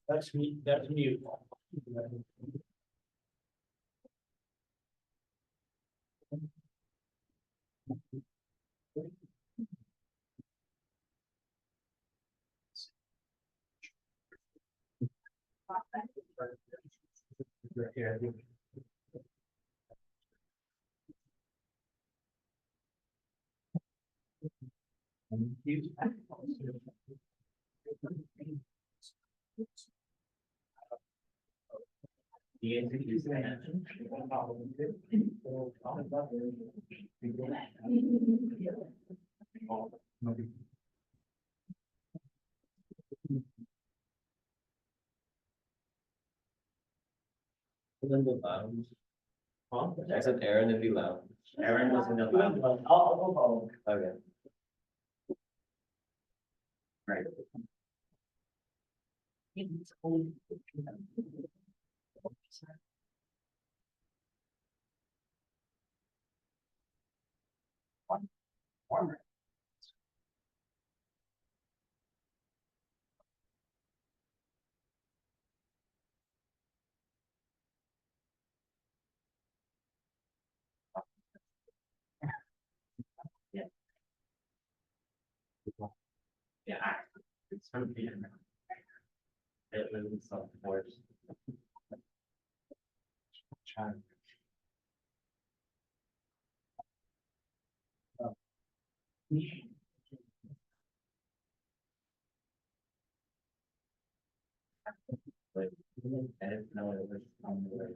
That's me, that's mute. Yeah. In the lounge. I said Aaron in the lounge. Aaron was in the lounge. I'll go follow. Okay. Right. Warmer. Yeah. It's from the end. It was some force. Trying. Like, I didn't know it was on the way.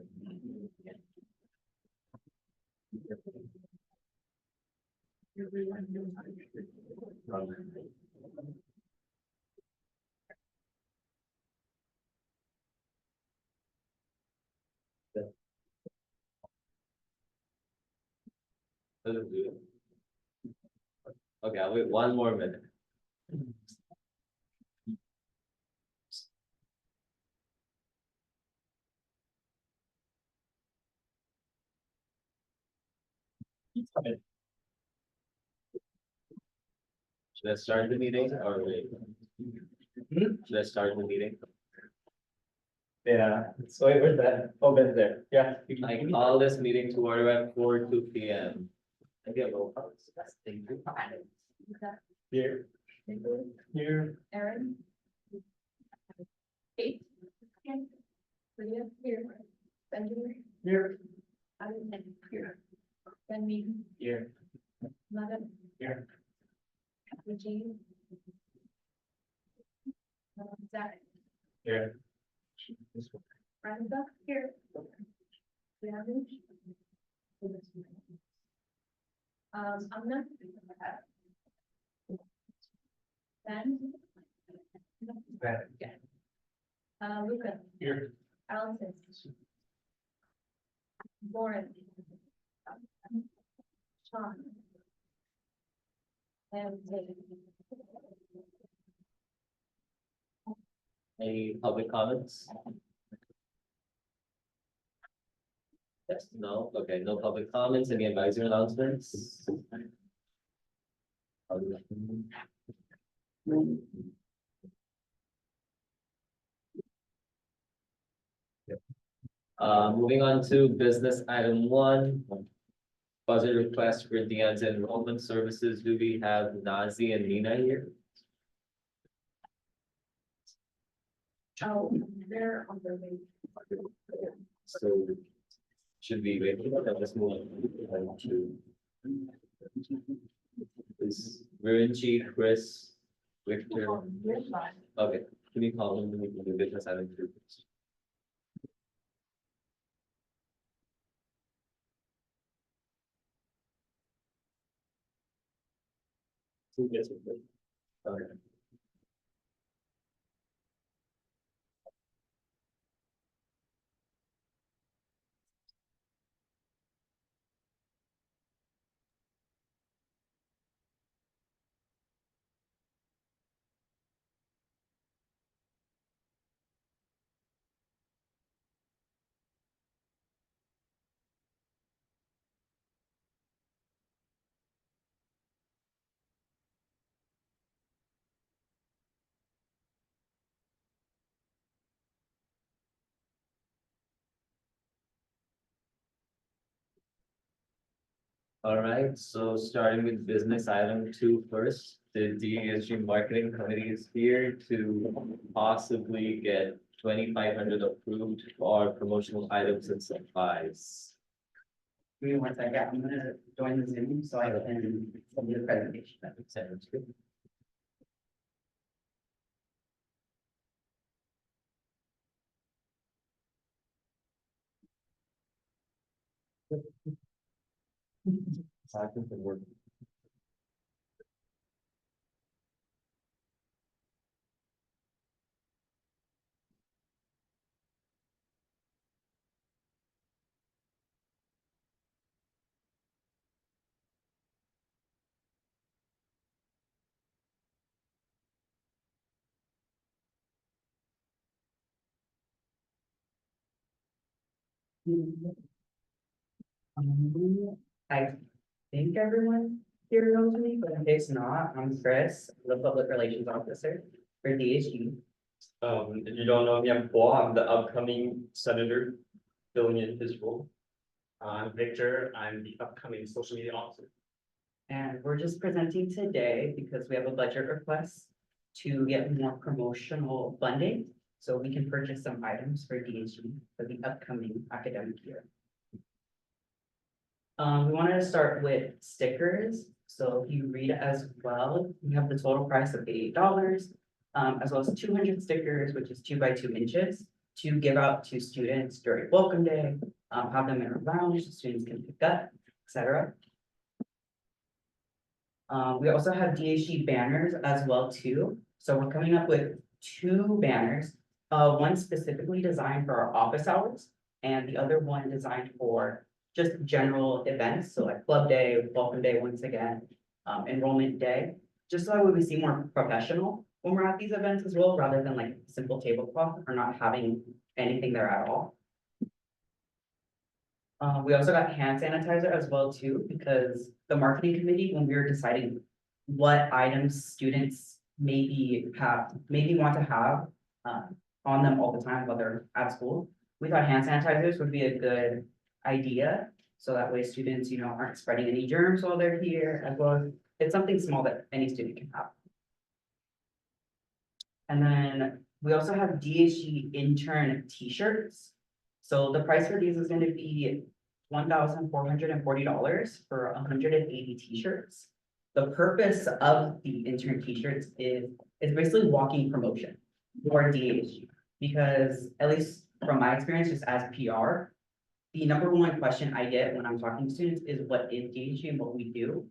Okay, I'll wait one more minute. Should I start the meeting or wait? Should I start the meeting? Yeah, so where's that? Oh, that's there. Yeah. I call this meeting to order at 4:02 p.m. I get roll call. Thank you. Here. Here. Aaron. Kate. Leah, here. Benjamin, Here. I'm here. Then me, Here. Madam. Here. Eugene. Zach, Here. Brenda, here. Gavin. I'm not. Ben. Back. Luca, Here. Allison. Lauren. Sean. And David. Any public comments? Yes, no, okay, no public comments, any advisory announcements? Moving on to business item 1. Budget request for Deanne's enrollment services. Do we have Nazi and Nina here? Oh, they're on their way. So should we wait for that? Let's move on to is Virenchi, Chris, Victor. Okay, can you call them the business item 2? Okay. All right, so starting with business item 2 first, the DASG marketing committee is here to possibly get 2,500 approved for promotional items and supplies. Give me one second, I'm gonna join the Zoom so I can send you the presentation. That sounds good. I think it worked. I think everyone here knows me, but in case not, I'm Chris, the Public Relations Officer for DSG. If you don't know me, I'm Paul, I'm the upcoming senator filling in his role. I'm Victor, I'm the upcoming social media officer. And we're just presenting today because we have a budget request to get more promotional funding. So we can purchase some items for DSG for the upcoming academic year. We wanted to start with stickers. So if you read as well, we have the total price of $88, as well as 200 stickers, which is 2 by 2 inches, to give out to students during welcome day, have them in our lounge, students can pick up, etc. We also have DHG banners as well too. So we're coming up with 2 banners, one specifically designed for our office hours, and the other one designed for just general events, so like club day, welcome day once again, enrollment day, just so that we seem more professional when we're at these events as well, rather than like simple tablecloth or not having anything there at all. We also got hand sanitizer as well too, because the marketing committee, when we were deciding what items students maybe want to have on them all the time while they're at school, we thought hand sanitizers would be a good idea. So that way students, aren't spreading any germs while they're here, as well as it's something small that any student can have. And then we also have DHG intern t-shirts. So the price for these is going to be $1,440 for 180 t-shirts. The purpose of the intern t-shirts is basically walking promotion for DHG, because at least from my experience, just as PR, the #1 question I get when I'm talking to students is what is DHG and what we do.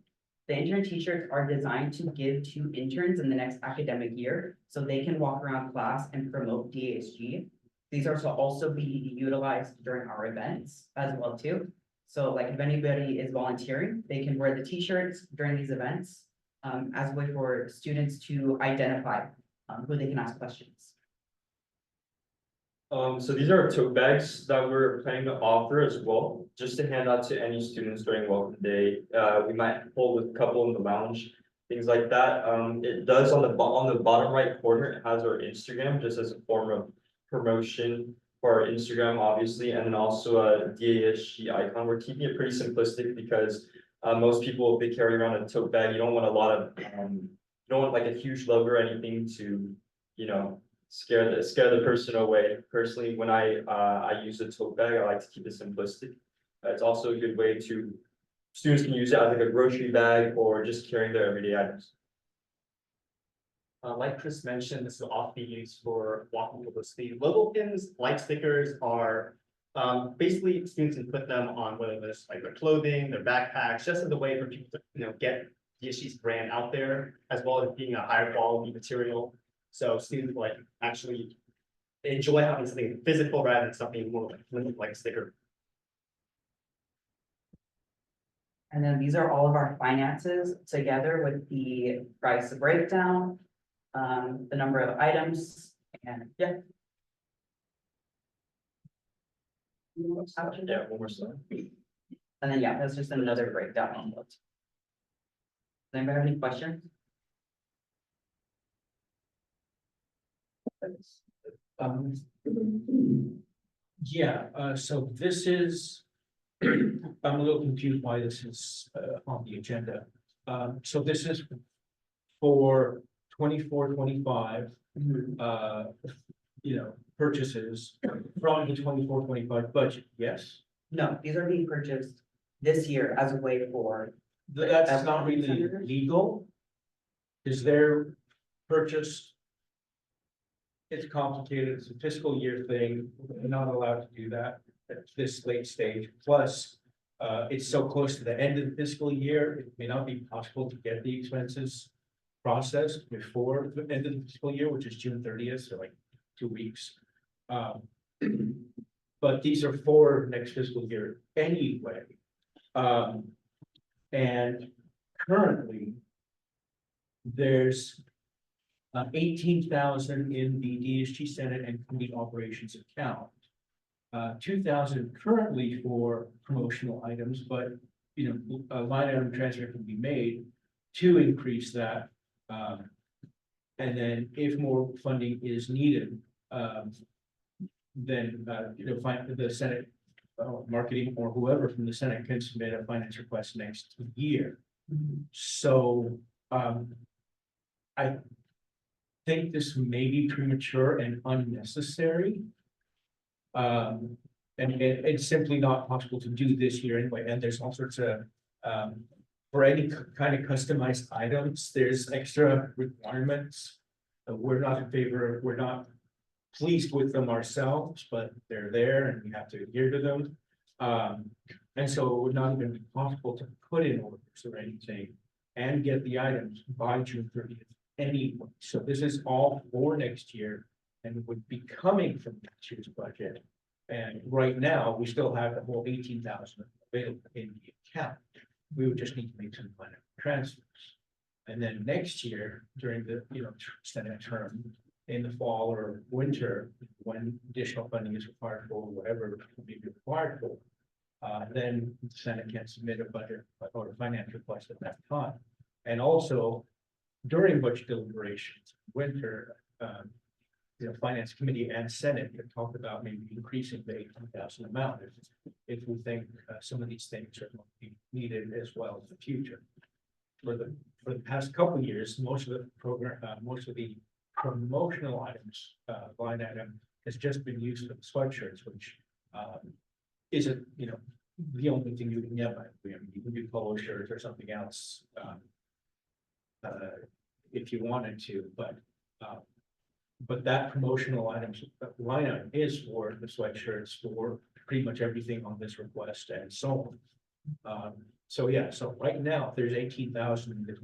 The intern t-shirts are designed to give to interns in the next academic year, so they can walk around class and promote DHG. These are to also be utilized during our events as well too. So like if anybody is volunteering, they can wear the t-shirts during these events as a way for students to identify who they can ask questions. So these are tote bags that we're planning to offer as well, just to hand out to any students during welcome day. We might hold a couple in the lounge, things like that. It does on the bottom right corner, it has our Instagram, just as a form of promotion for our Instagram, obviously, and then also a DASG icon. We're keeping it pretty simplistic because most people, if they carry around a tote bag, you don't want a lot of, you don't want like a huge logo or anything to, scare the person away. Personally, when I use a tote bag, I like to keep it simplistic. It's also a good way to, students can use it as like a grocery bag or just carrying their everyday items. Like Chris mentioned, this will often be used for walking publicity. Logo pins, like stickers, are basically students can put them on whether it's like their clothing, their backpacks, just as a way for people to get DSG's brand out there, as well as being a higher quality material. So students like actually enjoy having something physical rather than something more like a sticker. And then these are all of our finances together with the price breakdown, the number of items, and yeah. Yeah, one more slide. And then, yeah, that's just another breakdown on those. Does anybody have any questions? Yeah, so this is I'm a little confused why this is on the agenda. So this is for 24-25, purchases from the 24-25 budget, yes? No, these are being purchased this year as a way for, That's not really legal. Is their purchase? It's complicated, it's a fiscal year thing, we're not allowed to do that at this late stage, plus. It's so close to the end of the fiscal year, it may not be possible to get the expenses processed before the end of the fiscal year, which is June 30th, so like 2 weeks. But these are for next fiscal year anyway. And currently, there's 18,000 in the DSG Senate and Committee Operations account. 2,000 currently for promotional items, but a line item transfer can be made to increase that. And then if more funding is needed, then find the Senate marketing or whoever from the Senate can submit a finance request next year. So I think this may be premature and unnecessary. And it's simply not possible to do this year anyway, and there's all sorts of for any kind of customized items, there's extra requirements. We're not in favor, we're not pleased with them ourselves, but they're there and we have to adhere to them. And so it would not even be possible to put in orders or anything and get the items by June 30th anyway. So this is all for next year and would be coming from next year's budget. And right now, we still have the whole 18,000 available in the account. We would just need to make some kind of transfers. And then next year, during the Senate term, in the fall or winter, when additional funding is required for whatever will be required for, then the Senate can submit a budget or a finance request at that time. And also during budget deliberations, winter, Finance Committee and Senate have talked about maybe increasing the 18,000 amount if we think some of these things are going to be needed as well in the future. For the past couple of years, most of the promotional items line item has just been used for the sweatshirts, which isn't the only thing you can get. You can do polo shirts or something else if you wanted to, but that promotional items line item is for the sweatshirts for pretty much everything on this request and so on. So right now there's 18,000 in the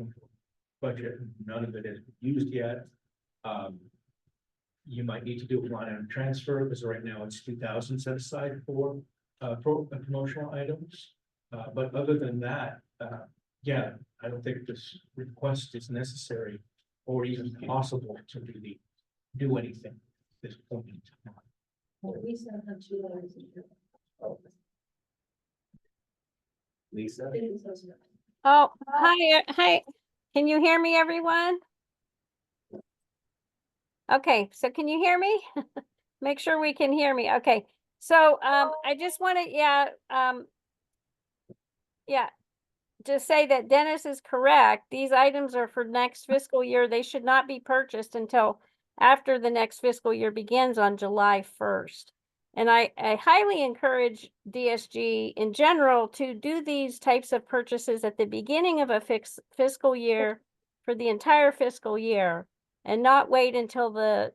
budget, none of it is used yet. You might need to do a line item transfer because right now it's 2,000 set aside for promotional items. But other than that, I don't think this request is necessary or even possible to really do anything at this point in time. We sent them $2 a year. Lisa? Oh, hi, can you hear me, everyone? Okay, so can you hear me? Make sure we can hear me. Okay, so I just want to, just say that Dennis is correct. These items are for next fiscal year. They should not be purchased until after the next fiscal year begins on July 1st. And I highly encourage DSG in general to do these types of purchases at the beginning of a fiscal year for the entire fiscal year and not wait until the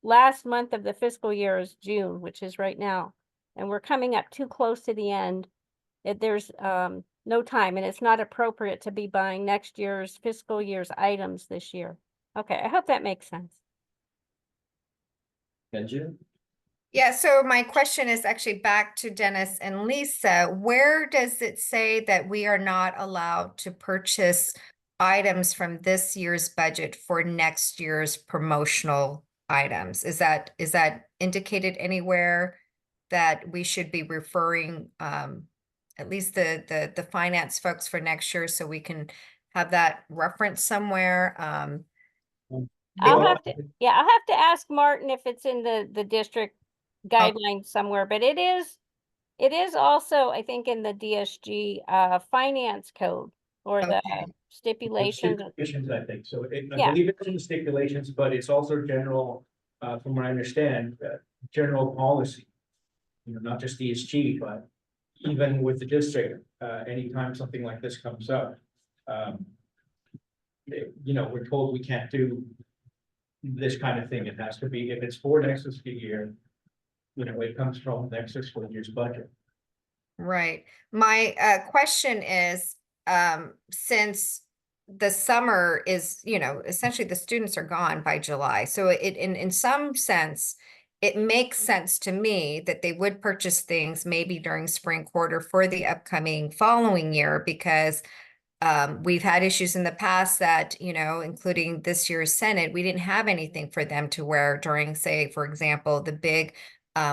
last month of the fiscal year is June, which is right now. And we're coming up too close to the end. There's no time, and it's not appropriate to be buying next year's fiscal year's items this year. Okay, I hope that makes sense. Benji? Yeah, so my question is actually back to Dennis and Lisa. Where does it say that we are not allowed to purchase items from this year's budget for next year's promotional items? Is that indicated anywhere that we should be referring at least the finance folks for next year so we can have that reference somewhere? I'll have to ask Martin if it's in the district guidelines somewhere, but it is It is also, I think, in the DSG finance code or the Okay. stipulations. Stipulations, I think, so I Yeah. believe it's in the stipulations, but it's also general, from what I understand, general policy. You know, not just DSG, but even with the district, anytime something like this comes up. You know, we're told we can't do this kind of thing. It has to be, if it's for next fiscal year, you know, it comes from next fiscal year's budget. Right. My question is, since the summer is, you know, essentially the students are gone by July. So it in some sense, it makes sense to me that they would purchase things maybe during spring quarter for the upcoming following year, because we've had issues in the past that, you know, including this year's Senate, we didn't have anything for them to wear during, say, for example, the big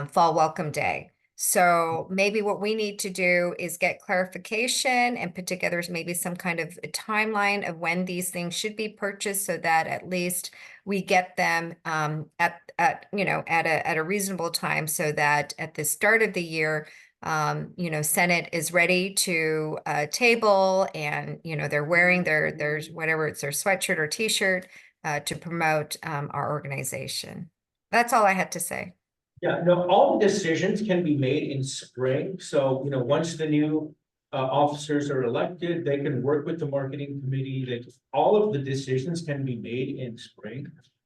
fall welcome day. So maybe what we need to do is get clarification and put together maybe some kind of a timeline of when these things should be purchased, so that at least we get them at you know, at a reasonable time, so that at the start of the year, you know, Senate is ready to table, and, you know, they're wearing their whatever, it's their sweatshirt or t-shirt to promote our organization. That's all I had to say. Yeah, no, all the decisions can be made in spring, so, you know, once the new officers are elected, they can work with the marketing committee, all of the decisions can be made in spring,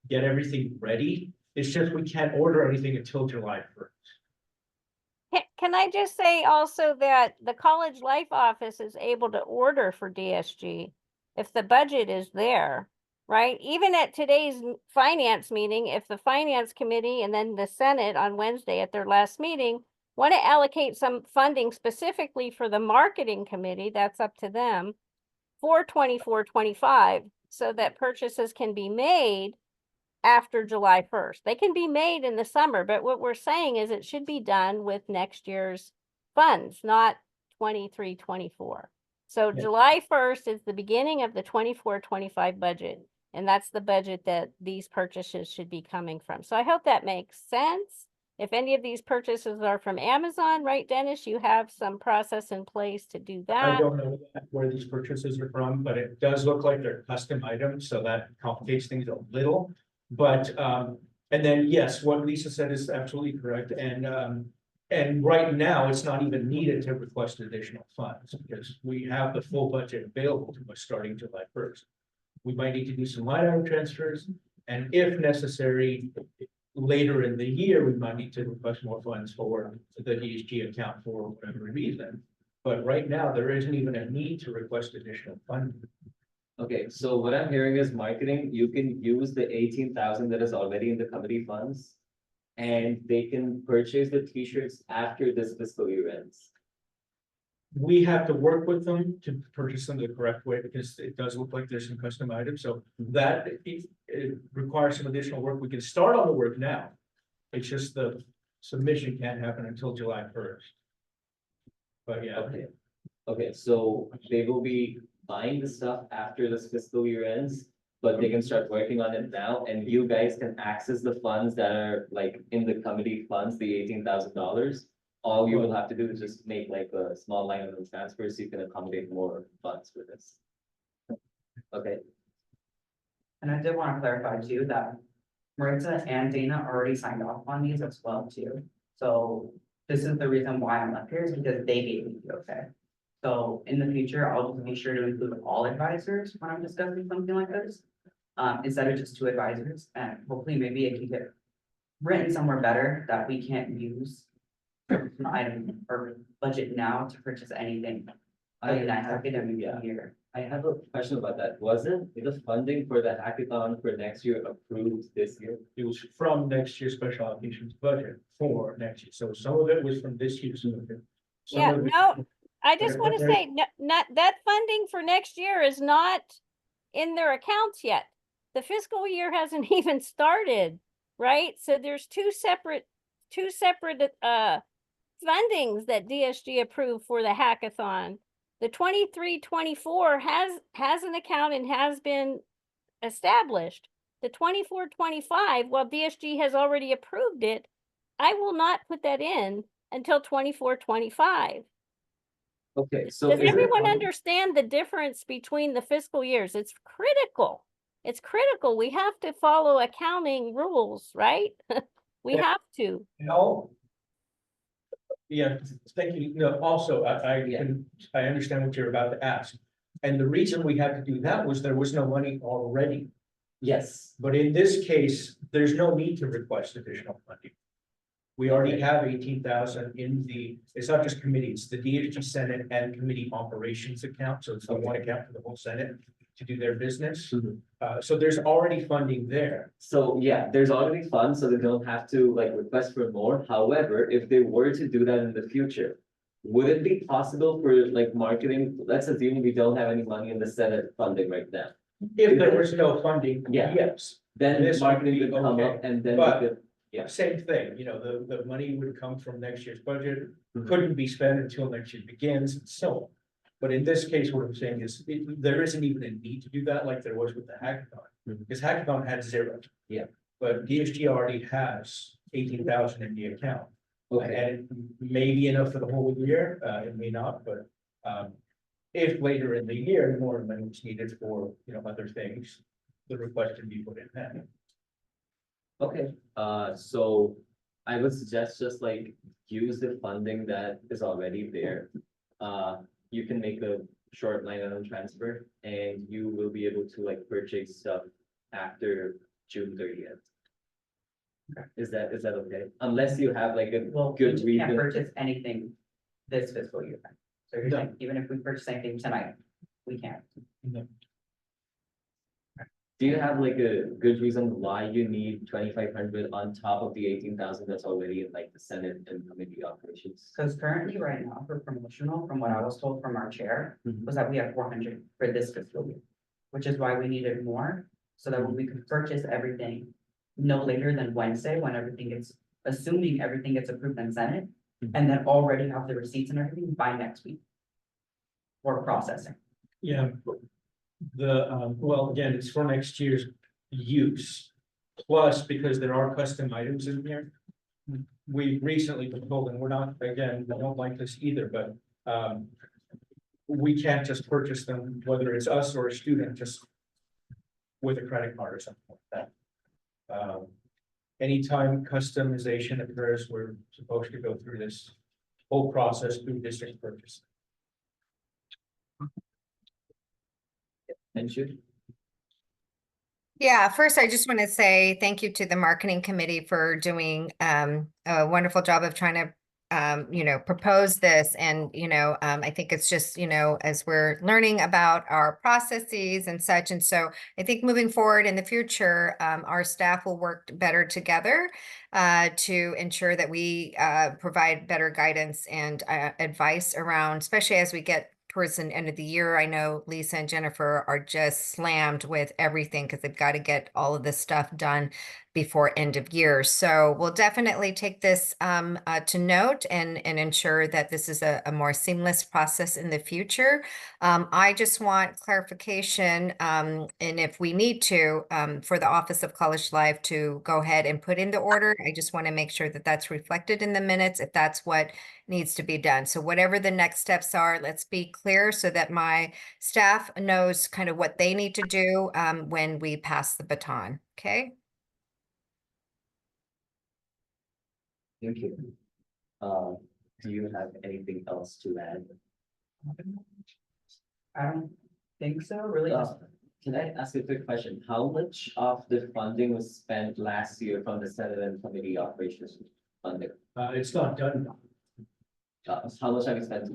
get everything ready. It's just we can't order anything until July 1st. Can I just say also that the College Life Office is able to order for DSG if the budget is there, right? Even at today's finance meeting, if the finance committee and then the Senate on Wednesday at their last meeting want to allocate some funding specifically for the marketing committee, that's up to them, for 24-25, so that purchases can be made after July 1st. They can be made in the summer, but what we're saying is it should be done with next year's funds, not 23-24. So Yeah. July 1st is the beginning of the 24-25 budget, and that's the budget that these purchases should be coming from. So I hope that makes sense. If any of these purchases are from Amazon, right, Dennis, you have some process in place to do I that. don't know where these purchases are from, but it does look like they're custom items, so that complicates things a little. But, and then, yes, what Lisa said is absolutely correct, and right now, it's not even needed to request additional funds, because we have the full budget available to us starting July 1st. We might need to do some line item transfers, and if necessary, later in the year, we might need to request more funds for the DSG account for whatever reason. But right now, there isn't even a need to request additional funding. Okay, so what I'm hearing is marketing, you can use the 18,000 that is already in the committee funds. And they can purchase the t-shirts after this fiscal year ends. We have to work with them to purchase them the correct way, because it does look like there's some custom items, so that it requires some additional work. We can start on the work now. It's just the submission can't happen until July 1st. But yeah. Okay, so they will be buying the stuff after this fiscal year ends, but they can start working on it now, and you guys can access the funds that are like in the committee funds, the $18,000. All you will have to do is just make like a small line item transfer, so you can accommodate more funds for this. Okay, And I did want to clarify too, that Maritza and Dana already signed off on these as well too. So this is the reason why I'm up here, is because they gave me the okay. So in the future, I'll just make sure to include all advisors when I'm discussing something like this. Instead of just 2 advisors, and hopefully maybe it can get written somewhere better that we can't use an item or budget now to purchase anything for the next academic year. I have a question about that. Wasn't the funding for the hackathon for next year approved this year? It was from next year's special allocations budget for next year, so some of it was from this year's budget. Some Yeah, of it- no, I just Okay, want to okay. say, not that funding for next year is not in their accounts yet. The fiscal year hasn't even started, right? So there's two separate fundings that DSG approved for the hackathon. The 23-24 has an account and has been established. The 24-25, while DSG has already approved it, I will not put that in until 24-25. Okay, so Does is it everyone possible- understand the difference between the fiscal years? It's critical. It's critical. We have to follow accounting rules, right? We Yeah. have to. No. Yeah, thank you. No, also, Yeah. I understand what you're about to ask. And the reason we had to do that was there was no money already. Yes, But in this case, there's no need to request additional funding. We already have 18,000 in it's not just committee, it's the DHG Senate and committee operations account, so it's the one account for the whole Senate to do their business. Mhm. So there's already funding there. so yeah, there's already funds, so they don't have to like request for more. However, if they were to do that in the future, would it be possible for like marketing, let's assume we don't have any money in the Senate funding right now. If there was no funding, Yeah. yes. Then This would marketing be would come okay, up and then but- we could, Yeah. Same thing, you know, the money would come from next year's budget, Mhm. couldn't be spent until next year begins and so on. But in this case, what I'm saying is, there isn't even a need to do that like there was with the hackathon. Mhm. Because hackathon had 0. Yeah. But DSG already has 18,000 in the account. okay, And it may be enough for the whole year, it may not, but, if later in the year, more money is needed for, you know, other things, the request can be put in then. okay, so I would suggest just like use the funding that is already there. You can make a short line item transfer and you will be able to like purchase stuff after June 30th. Is that okay? Unless you have like a Well, we good can't reason. purchase anything this fiscal year. So you're No. saying, even if we purchase anything tonight, we can't. Do you have like a good reason why you need 2,500 on top of the 18,000 that's already in like the Senate and committee operations? Because currently, right now, for promotional, from what I was told from our chair, Mhm. was that we have 400 for this fiscal year. Which is why we needed more, so that we could purchase everything no later than Wednesday, when everything gets, assuming everything gets approved in Senate. Mhm. And then already have the receipts and everything by next week. For processing. Yeah. Well, again, it's for next year's use. Plus, because there are custom items in here. We recently been told, and we're not, again, we don't like this either, but, we can't just purchase them, whether it's us or a student, just with a credit card or something like that. Anytime customization occurs, we're supposed to go through this whole process through district purchase. And should, Yeah, first, I just want to say thank you to the marketing committee for doing a wonderful job of trying to propose this. And, I think it's just, as we're learning about our processes and such. And so I think moving forward in the future, our staff will work better together to ensure that we provide better guidance and advice around, especially as we get towards the end of the year. I know Lisa and Jennifer are just slammed with everything because they've got to get all of this stuff done before end of year. So we'll definitely take this to note and ensure that this is a more seamless process in the future. I just want clarification, and if we need to, for the Office of College Life to go ahead and put in the order, I just want to make sure that that's reflected in the minutes if that's what needs to be done. So whatever the next steps are, let's be clear so that my staff knows kind of what they need to do when we pass the baton. Okay. thank you. Do you have anything else to add? I don't think so, really. Can I ask a quick question? How much of the funding was spent last year from the Senate and committee operations funding? It's not done. How much have you spent?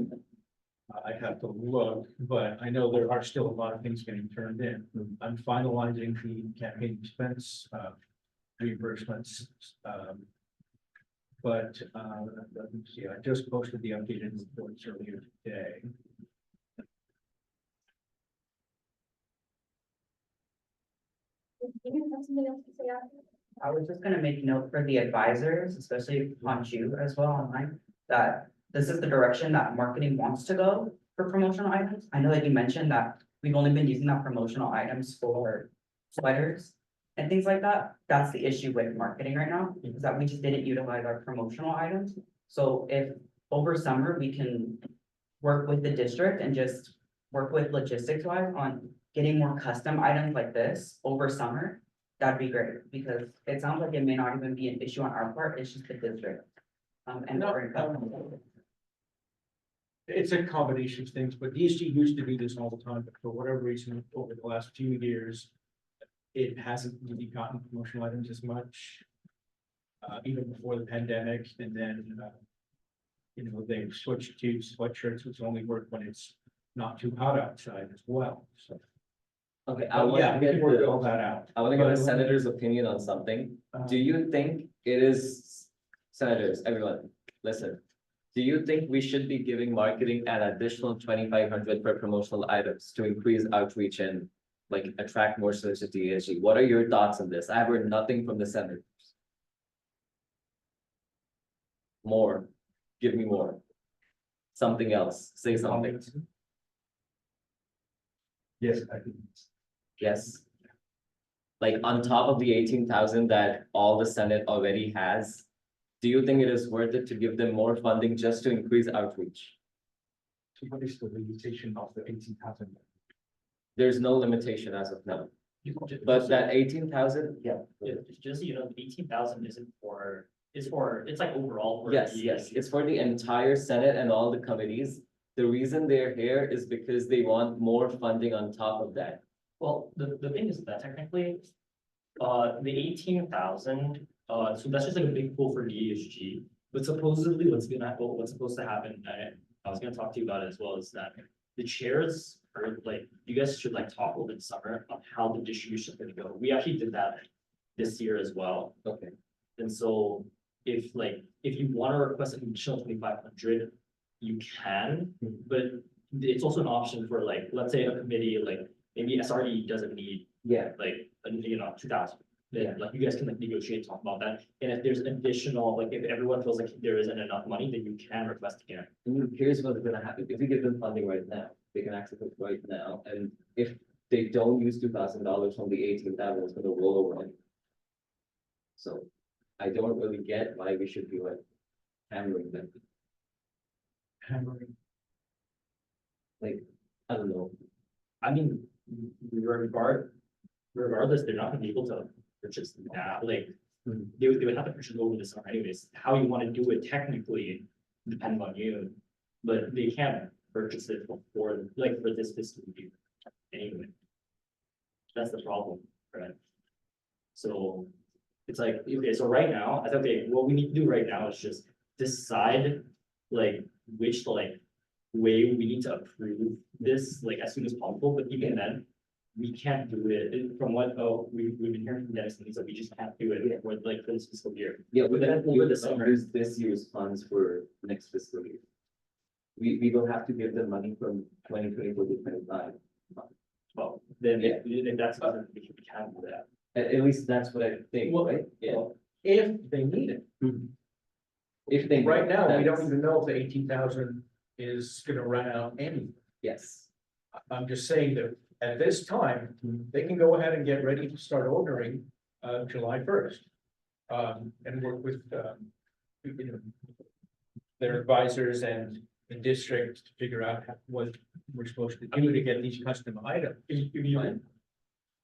I have to look, but I know there are still a lot of things getting turned in. I'm finalizing the campaign expense, reimbursements. But, let me see, I just posted the updated reports earlier today. Do you have something else to say after? I was just gonna make note for the advisors, especially on you as well online, that this is the direction that marketing wants to go for promotional items. I know that you mentioned that we've only been using that promotional items for sweaters and things like that. That's the issue with marketing right now, is that we just didn't utilize our promotional items So if over summer, we can work with the district and just work with logistics wise on getting more custom items like this over summer, that'd be great, because it sounds like it may not even be an issue on our part, it's just the district. And No, we're in It's a combination of things, but DSG used to do this all the time, but for whatever reason, over the last few years, it hasn't really gotten promotional items as much. Even before the pandemic, and then, they switched to sweatshirts, which only work when it's not too hot outside as well, so. Okay, But yeah, we can work all that out. I want to get the But- senator's opinion on something. Uh, Do you think it is, senators, everyone, listen. Do you think we should be giving marketing an additional 2,500 per promotional items to increase outreach and like attract more students to DSG? What are your thoughts on this? I have heard nothing from the senators. More, give me more. Something else, say something. Yes, I think. Yes. Like on top of the 18,000 that all the Senate already has. Do you think it is worth it to give them more funding just to increase outreach? So what is the limitation of the 18,000? There's no limitation as of now, but that 18,000, yeah. Just, so you know, 18,000 isn't for, it's like overall. for Yes, the yes, DASG. it's for the entire Senate and all the committees. The reason they're here is because they want more funding on top of that. Well, the thing is that technically, the 18,000, so that's just like a big pool for DHG. But supposedly what's supposed to happen, I was gonna talk to you about it as well, is that the chairs are like, you guys should like talk over the summer on how the distribution is gonna go. We actually did that this year as well. Okay. And so if you wanna request an additional 2,500, you can, but it's also an option for like, let's say a committee, like maybe SRE doesn't need Yeah, like, 2,000. Yeah. Then like you guys can like negotiate, talk about that. And if there's additional, like if everyone feels like there isn't enough money, then you can request again. and here's what's gonna happen. If we give them funding right now, they can access it right now, and if they don't use $2,000 from the 18,000, it's gonna roll over. anyway. So I don't really get why we should be like hammering them. Hammering. Like, I don't know. I mean, regardless, they're not gonna be able to purchase that, like, they would have to purchase over the summer anyways. How you wanna do it technically depends on you, but they can't purchase it before, like, for this fiscal year anyway. That's the problem, right? So it's like, okay, so right now, I thought, okay, what we need to do right now is just decide like which like way we need to approve this like as soon as possible, but even then, we can't do it. And from what, we've been hearing from Dennis, and he said we just can't do it for like for this fiscal year. Yeah, but then Over over the the summer. use this year's funds for next fiscal year. We will have to give them money from 2024 to 25. Well, then if that's, we can do that. At least that's what I think, Well, right? Yeah. If they need it. If they. Right now, we don't that's- even know if the 18,000 is gonna run out anyway. Yes, I'm just saying that at this time, they can go ahead and get ready to start ordering, July 1st. And work with, their advisors and the district to figure out what we're supposed to do to get these custom items.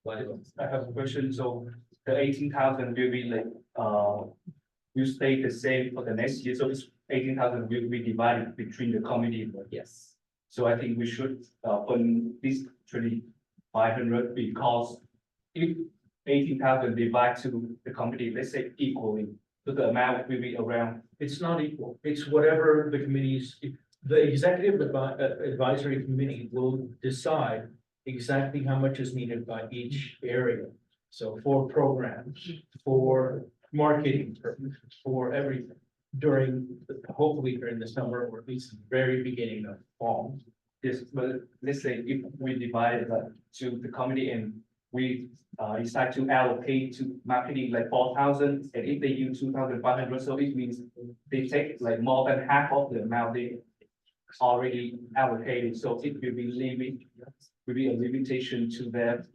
why? I have a question, so the 18,000 will be like, will stay the same for the next year, so this 18,000 will be divided between the committee. Yes, So I think we should, fund this 2,500 because if 18,000 divide to the committee, let's say equally, so the amount will be around. It's not equal. It's whatever the committees, the executive advisory committee will decide exactly how much is needed by each area. So for programs, for marketing purposes, for everything hopefully during the summer or at least the very beginning of fall. Yes, but let's say if we divide that to the committee and we decide to allocate to marketing like 4,000, and if they use 2,500, so it means they take like more than half of the amount they already allocated, so it will be a limitation to that,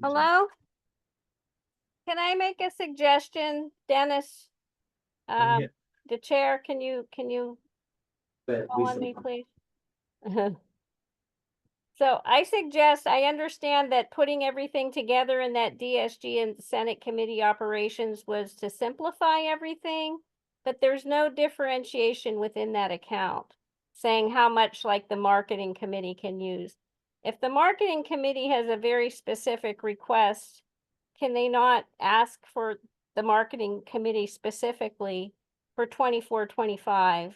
Hello? Can I make a suggestion, Dennis? Yeah. The chair, can you But call on me, please? So I suggest, I understand that putting everything together in that DSG and Senate Committee Operations was to simplify everything, but there's no differentiation within that account, saying how much like the marketing committee can use. If the marketing committee has a very specific request, can they not ask for the marketing committee specifically for 24-25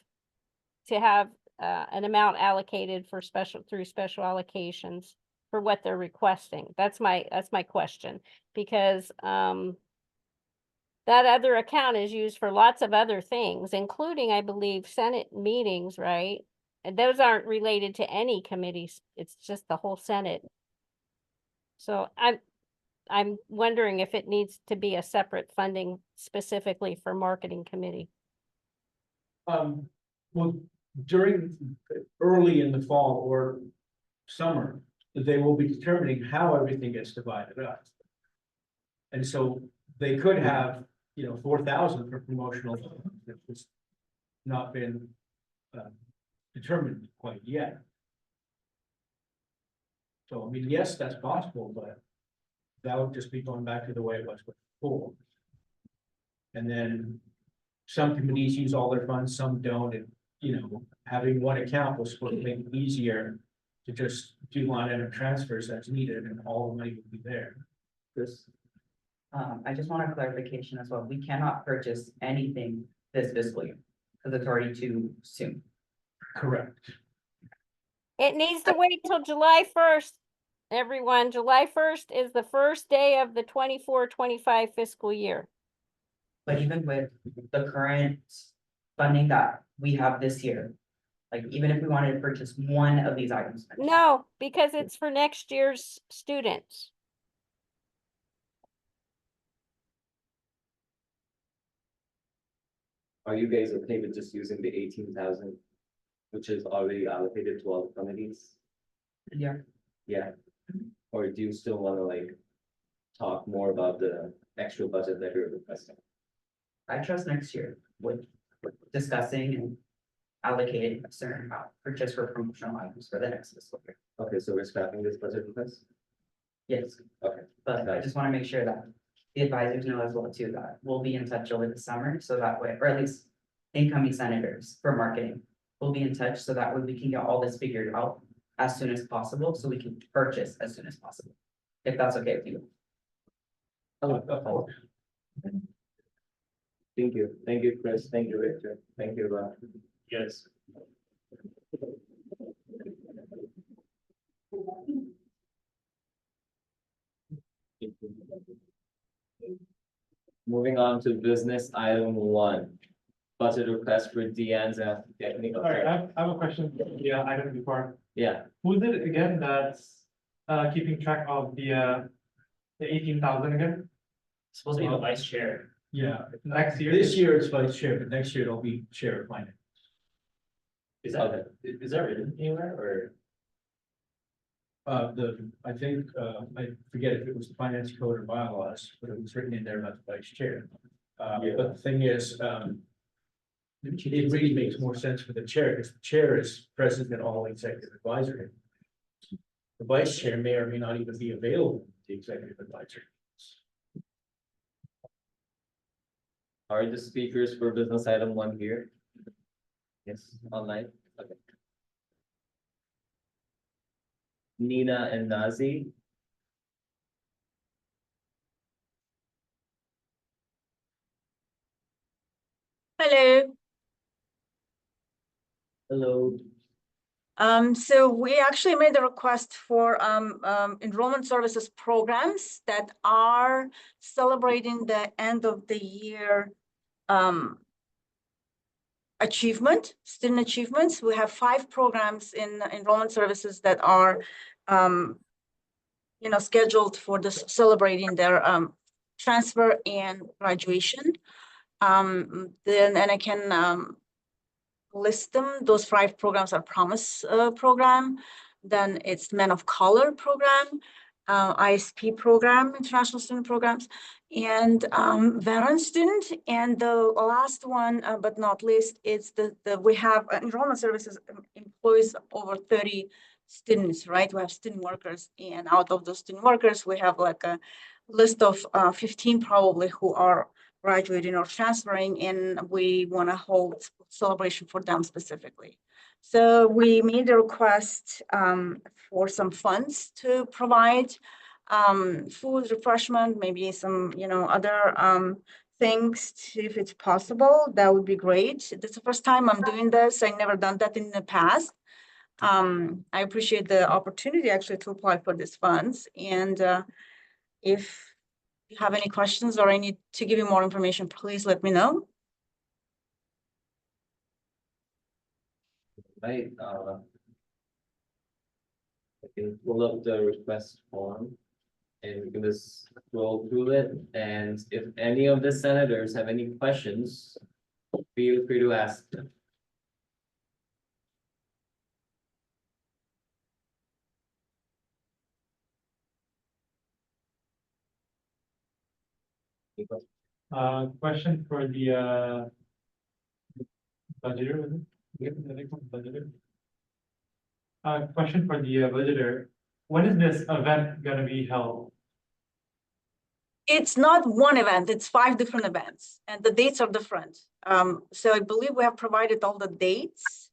to have an amount allocated for through special allocations for what they're requesting? That's my question, because that other account is used for lots of other things, including, I believe, Senate meetings, right? And those aren't related to any committees. It's just the whole Senate. So I'm wondering if it needs to be a separate funding specifically for marketing committee. Well, early in the fall or summer, they will be determining how everything gets divided up. And so they could have, 4,000 for promotional, it's not been determined quite yet. So, I mean, yes, that's possible, but that would just be going back to the way it was before. And then some committees use all their funds, some don't, and, having one account was supposed to make it easier to just do line item transfers as needed, and all the money would be there. Chris? I just want a clarification as well. We cannot purchase anything this fiscal year because it's already too soon. Correct. It needs to wait till July 1st, everyone. July 1st is the first day of the 24-25 fiscal year. But even with the current funding that we have this year, like even if we wanted to purchase one of these items. No, because it's for next year's students. Are you guys okay with just using the 18,000, which is already allocated to all the committees? Yeah. Yeah. Or do you still want to like talk more about the extra budget that you're requesting? I trust next year with discussing and allocating a certain amount for just for promotional items for the next fiscal year. Okay, so we're scrapping this budget request? Yes. Okay. But I just want to make sure that the advisors know as well too, that we'll be in touch over the summer, so that way, or at least incoming senators for marketing. We'll be in touch so that way we can get all this figured out as soon as possible, so we can purchase as soon as possible. If that's okay with you. Thank you, Chris. Thank you, Victor. Thank you, Rob. Yes. Moving on to business item 1. Budget request for Deanne's technical. All right, I have a question. Yeah, item before. Yeah, Who is it again that's keeping track of the 18,000 again? Supposed to be the vice chair. Yeah. Next year? This year it's vice chair, but next year it'll be chair of finance. Is that written anywhere or? I think, I forget if it was the finance code or bylaws, but it was written in there about the vice chair. But the thing is, it really makes more sense for the chair, because the chair is present at all executive advisory. The vice chair may or may not even be available to the executive advisory. are the speakers for business item 1 here? Yes, online. Okay. Nina and Nazi. Hello. Hello. So we actually made a request for enrollment services programs that are celebrating the end of the year student achievements. We have 5 programs in enrollment services that are scheduled for this celebrating their transfer and graduation. Then and I can list them. Those 5 programs are Promise program. Then it's Men of Color program, ISP program, International Student Programs, and veteran student. And the last one, but not least, is the we have enrollment services employs over 30 students, right? We have student workers, and out of those student workers, we have like a list of 15 probably who are graduating or transferring, and we want to hold celebration for them specifically. So we made a request for some funds to provide food, refreshment, maybe some, other things, if it's possible. That would be great. This is the first time I'm doing this. I never done that in the past. I appreciate the opportunity actually to apply for these funds. And if you have any questions or I need to give you more information, please let me know. Right, I can pull up the request form and we can just scroll through it. And if any of the senators have any questions, feel free to ask them. Question for the budgeter, was it? The next one, budgeter. Question for the budgeter. When is this event gonna be held? It's not one event, it's 5 different events, and the dates are different. So I believe we have provided all the dates.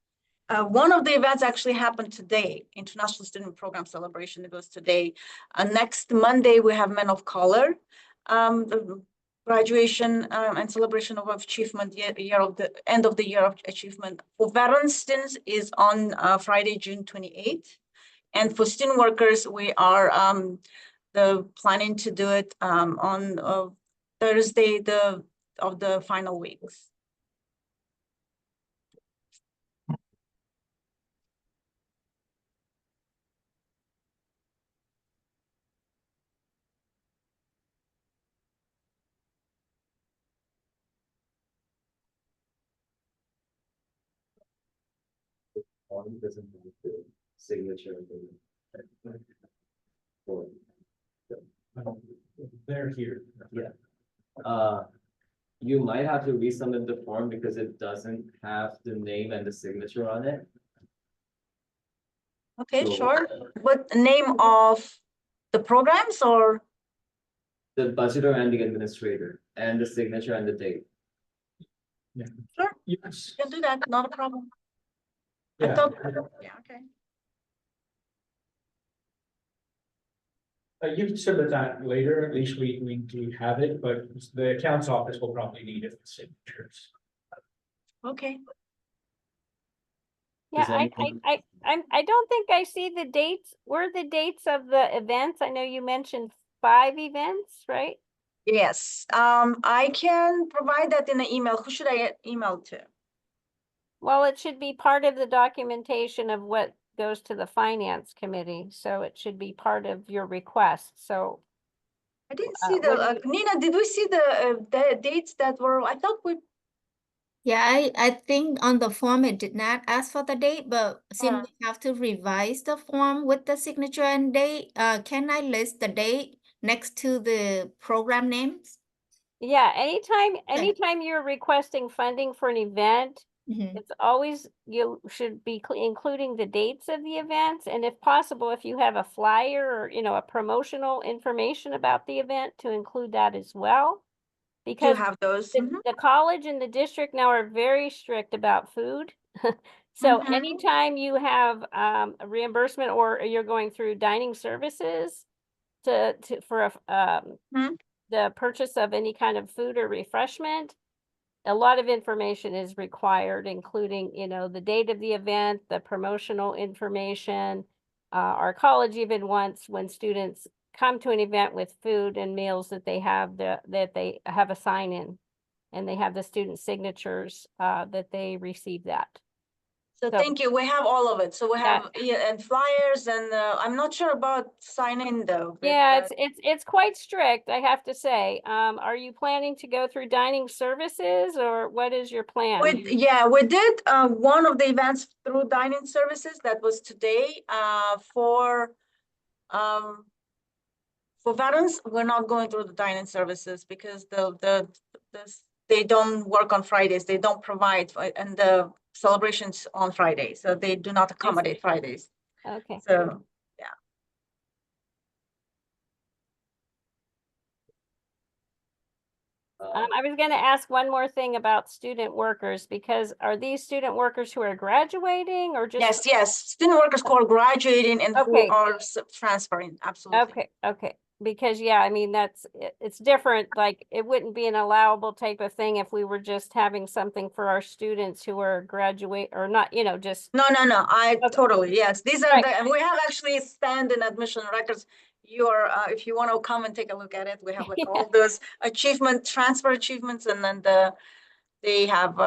One of the events actually happened today, International Student Program Celebration, it goes today. Next Monday, we have Men of Color, the graduation and celebration of achievement, year of the end of the year of achievement. For veteran students is on Friday, June 28th. And for student workers, we are planning to do it on Thursday of the final weeks. Form doesn't have the signature. For They're here. you might have to resubmit the form because it doesn't have the name and the signature on it. Okay, So- sure. What name of the programs or? The budgeter and the administrator, and the signature and the date. Sure, Yes. can do that, not a problem. I Yeah. thought, yeah, okay. You can submit that later, at least we have it, but the accounts office will probably need it for signatures. Okay, Yeah, Is anything- I don't think I see the dates. Where are the dates of the events? I know you mentioned 5 events, right? yes, I can provide that in an email. Who should I email to? Well, it should be part of the documentation of what goes to the finance committee, so it should be part of your request, so. I didn't see what do you- Nina, did we see the dates that were, I thought we, Yeah, I think on the form it did not ask for the date, but since we have to revise the form with the signature and date, can I list the date next to the program names? Yeah, anytime you're requesting funding for an event, Mhm. it's always, you should be including the dates of the events, and if possible, if you have a flyer or, a promotional information about the event, to include that as well. do you Because have those? the college and the district now are very strict about food. So Mhm. anytime you have a reimbursement or you're going through dining services for Mhm. the purchase of any kind of food or refreshment, a lot of information is required, including, the date of the event, the promotional information. Our college even wants, when students come to an event with food and meals, that they have that they have a sign in and they have the student signatures, that they receive that. So So- thank you. We have all of it. So we Yeah. have, yeah, and flyers and I'm not sure about sign-in though. but, Yeah, it's quite strict, I have to say. Are you planning to go through dining services or what is your plan? Yeah, we did one of the events through dining services. That was today for veterans. We're not going through the dining services because they don't work on Fridays. They don't provide and the celebrations on Friday, so they do not accommodate Fridays. Okay. So I was gonna ask one more thing about student workers, because are these student workers who are graduating or just? yes, student workers who are graduating and who Okay. are transferring, absolutely. Okay, because yeah, I mean, it's different, like, it wouldn't be an allowable type of thing if we were just having something for our students who are graduate or not, just. No, I Okay. totally, yes, these are Right. and we have actually stand-in admission records. If you want to come and take a look at it, we have like all those transfer achievements, and then they have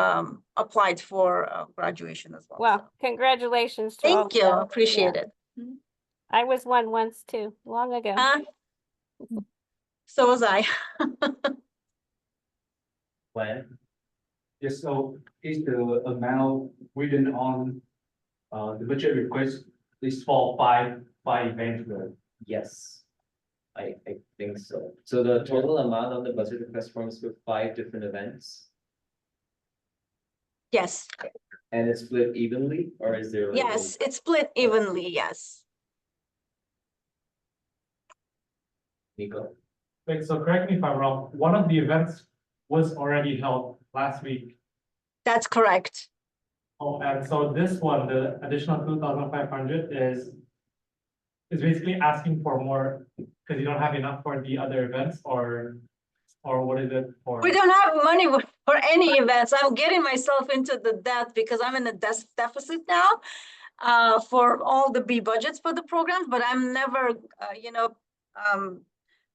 applied for graduation as well. Well, so. congratulations to all. Thank you, appreciate it. I was one once too, long ago. So was I. When? Yes, so is the amount written on the budget request is for five events, right? Yes. I think so. So the total amount on the budget request form is for 5 different events, Yes, and it's split evenly, or is there? like a- yes, it's split evenly, yes. Nico? Wait, so correct me if I'm wrong, one of the events was already held last week. That's correct. Oh, and so this one, the additional 2,500 is basically asking for more because you don't have enough for the other events, or what is it for? We don't have money for any events. I'm getting myself into the debt because I'm in a deficit now for all the B budgets for the programs, but I'm never,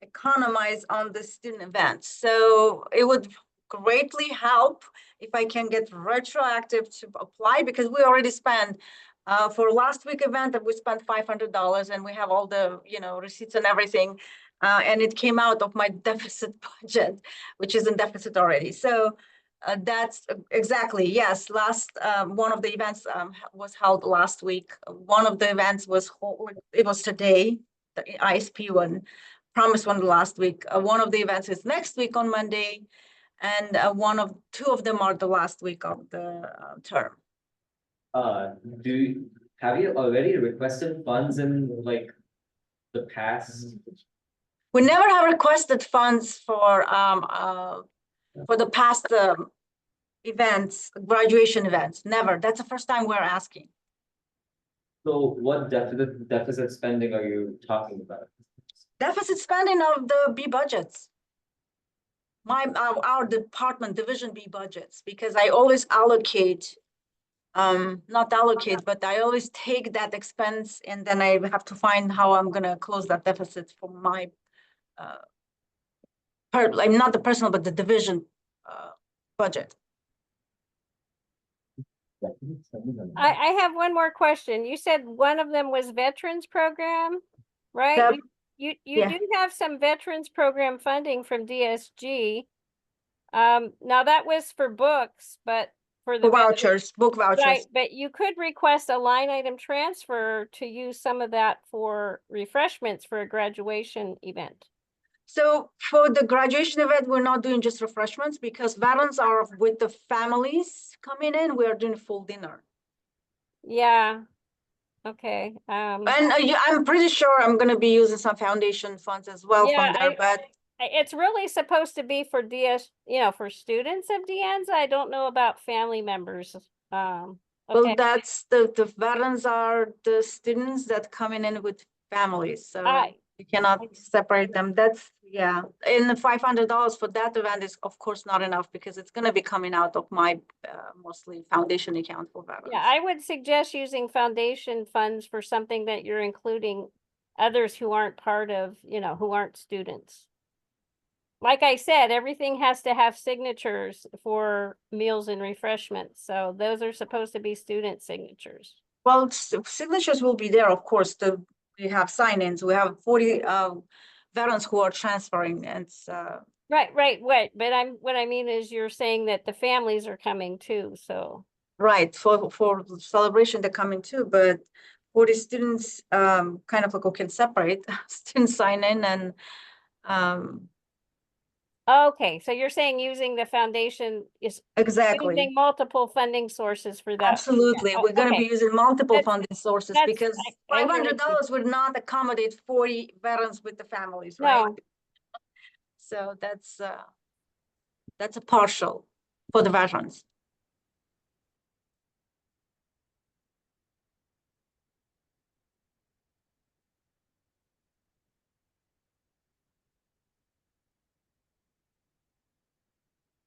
economize on the student events. So it would greatly help if I can get retroactive to apply, because we already spent for last week event that we spent $500, and we have all the, receipts and everything. And it came out of my deficit budget, which is in deficit already. So that's exactly, yes. One of the events was held last week. One of the events it was today, the ISP one, promised one last week. One of the events is next week on Monday, and two of them are the last week of the term. Have you already requested funds in like the past? We never have requested funds for the past events, graduation events, never. That's the first time we're asking. So what deficit spending are you talking about? Deficit spending of the B budgets. Our department division B budgets, because I always allocate, not allocate, but I always take that expense, and then I have to find how I'm gonna close that deficit for my not the personal, but the division budget. I have one more question. You said one of them was veterans program, right? Yep. You Yeah. do have some veterans program funding from DSG. Now that was for books, but for the Vouchers, book vouchers. right, but you could request a line item transfer to use some of that for refreshments for a graduation event. So for the graduation event, we're not doing just refreshments because veterans are with the families coming in. We are doing full dinner. Yeah. Okay. And I'm pretty sure I'm going to be using some foundation funds as well from there, but it's really supposed to be for for students of DNs. I don't know about family members. well, Okay. that's the veterans are the students that coming in with families. So you cannot separate them. That's, yeah. And the $500 for that event is of course not enough because it's going to be coming out of my mostly foundation account for veterans. Yeah, I would suggest using foundation funds for something that you're including others who aren't part of, who aren't students. like I said, everything has to have signatures for meals and refreshments. So those are supposed to be student signatures. Well, signatures will be there, of course, we have sign-ins, we have 40 veterans who are transferring, and it's Right. But what I mean is you're saying that the families are coming too, so. right, for celebration, they're coming too, but for the students, kind of like who can separate, students sign in and Okay, so you're saying using the foundation is exactly. using multiple funding sources for that. Absolutely, Oh, we're gonna okay. be using multiple That's- funding sources that's- because I hear what $500 would not accommodate 40 veterans with the families, right? No, So that's a partial for the veterans.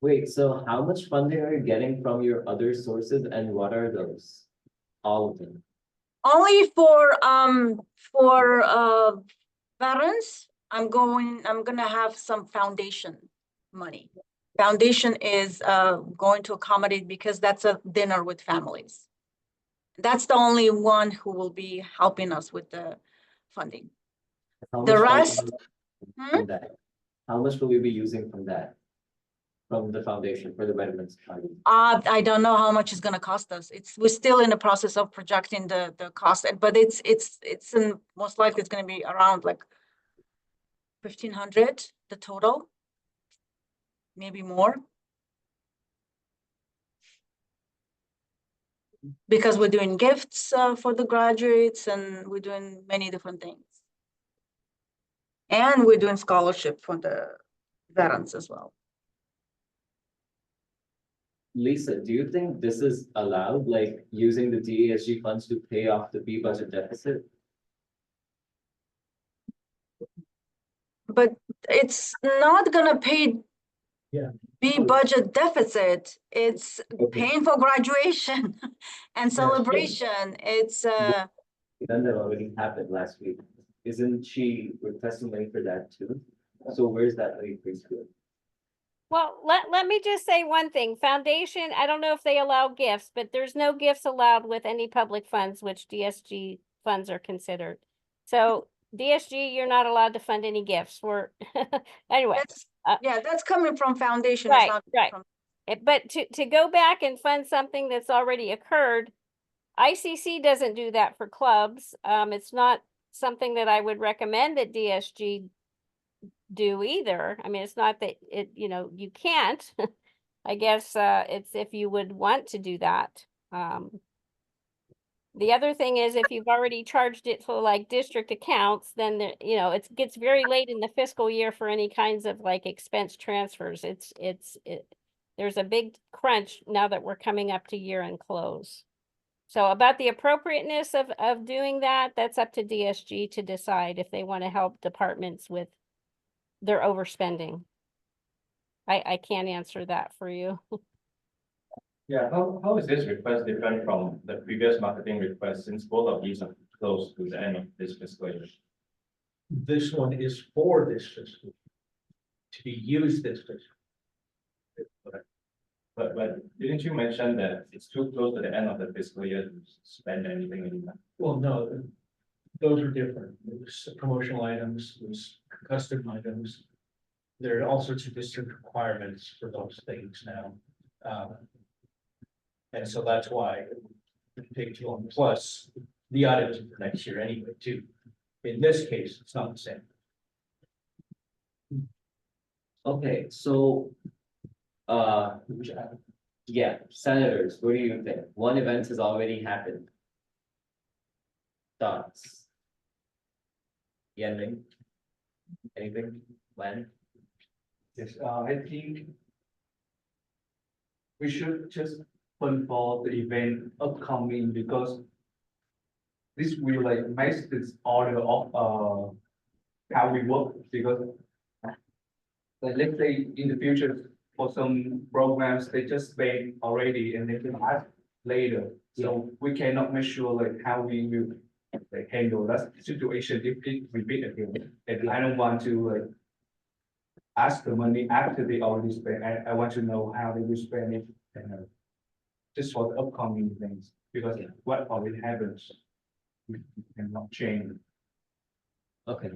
Wait, so how much funding are you getting from your other sources and what are those? All of them? Only for veterans, I'm gonna have some foundation money. Foundation is going to accommodate because that's a dinner with families. That's the only one who will be helping us with the funding. How The much funding rest, from that? How much will we be using from that? From the foundation for the Veterans Fund? I don't know how much it's gonna cost us. We're still in the process of projecting the cost, but it's most likely it's gonna be around like 1,500, the total. Maybe more. Because we're doing gifts for the graduates and we're doing many different things. And we're doing scholarship for the veterans as well. Lisa, do you think this is allowed, like using the DASG funds to pay off the B budget deficit? But it's not gonna pay B budget deficit. It's paying for graduation and celebration. It's Then that already happened last week. Isn't she requesting money for that too? So where's that money preschool? well, let me just say one thing. Foundation, I don't know if they allow gifts, but there's no gifts allowed with any public funds, which DSG funds are considered. So DSG, you're not allowed to fund any gifts for, anyway. that's yeah, that's coming from foundation. Right, It's not right. from But to go back and fund something that's already occurred, ICC doesn't do that for clubs. It's not something that I would recommend that DSG do either. I mean, it's not that you can't. I guess it's if you would want to do that. The other thing is if you've already charged it for like district accounts, then it gets very late in the fiscal year for any kinds of like expense transfers. There's a big crunch now that we're coming up to year-end close. So about the appropriateness of doing that, that's up to DSG to decide if they want to help departments with their overspending. I can't answer that for you. Yeah, how is this request different from the previous marketing request since both of these are close to the end of this fiscal year? This one is for this fiscal year, to be used this fiscal. But didn't you mention that it's too close to the end of the fiscal year to spend anything in that? Well, no, those are different. There's promotional items, there's custom items. There are all sorts of district requirements for those things now. And so that's why take 2 on plus the items for next year anyway, too. In this case, it's not the same. Okay, so yeah, senators, what do you think? One event has already happened. Thoughts? Yenming? Anything? When? Yes, I think we should just plan for the event upcoming because this will like make this order of how we work because like let's say in the future for some programs they just spend already and they can ask later. So we cannot make sure like how we will like handle that situation if it repeat again. And I don't want to like ask the money after they already spent. I want to know how they will spend it and just for the upcoming things, because what already happens, we cannot change. Okay,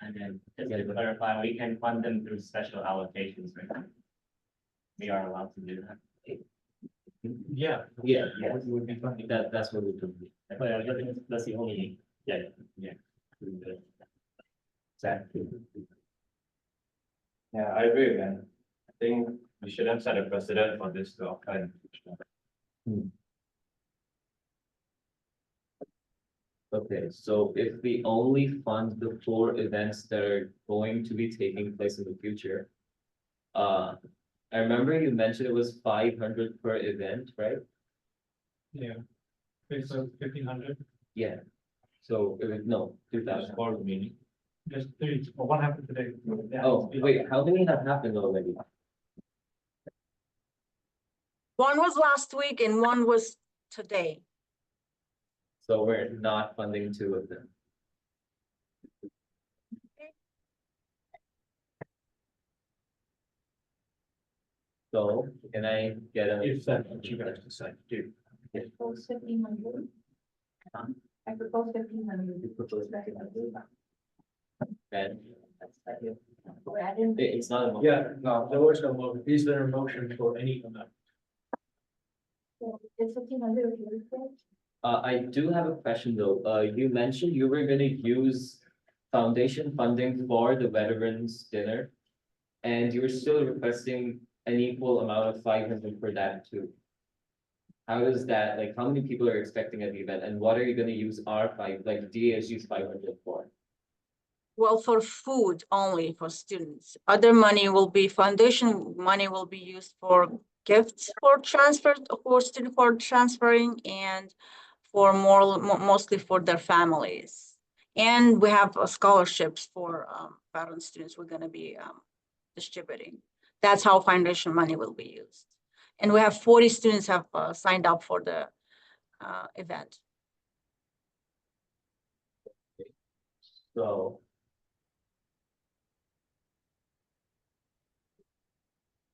And then, just to clarify, we can fund them through special allocations, right? We are allowed to do that. Yeah. yeah, It would be fun. that's what we could do. But I think that's the only, yeah. Exactly. Yeah, I agree, man. I think we shouldn't set a precedent for this to occur in the future. Okay, so if we only fund the 4 events that are going to be taking place in the future. I remember you mentioned it was 500 per event, right? Yeah. Okay, so 1,500, Yeah. So it was, no, 2,000. For the meeting. just 3, or what happened today? Oh, wait, how many have happened already? One was last week and one was today. So we're not funding 2 of them. So can I get a? If that's what you guys decide to do. Propose 1,500. I propose 1,500. Ben? We're adding. It's not a motion. Yeah, no, there was no motion. Is there a motion for any of them? It's 1,500. I do have a question though. You mentioned you were gonna use foundation funding for the veterans dinner. And you're still requesting an equal amount of 500 for that too. How is that, like, how many people are expecting at the event and what are you gonna use DASG's 500 for? Well, for food only for students. Other money will be, foundation money will be used for gifts for transfer, for student for transferring and for mostly for their families. And we have scholarships for veteran students we're gonna be distributing. That's how foundation money will be used. And we have 40 students have signed up for the event. So.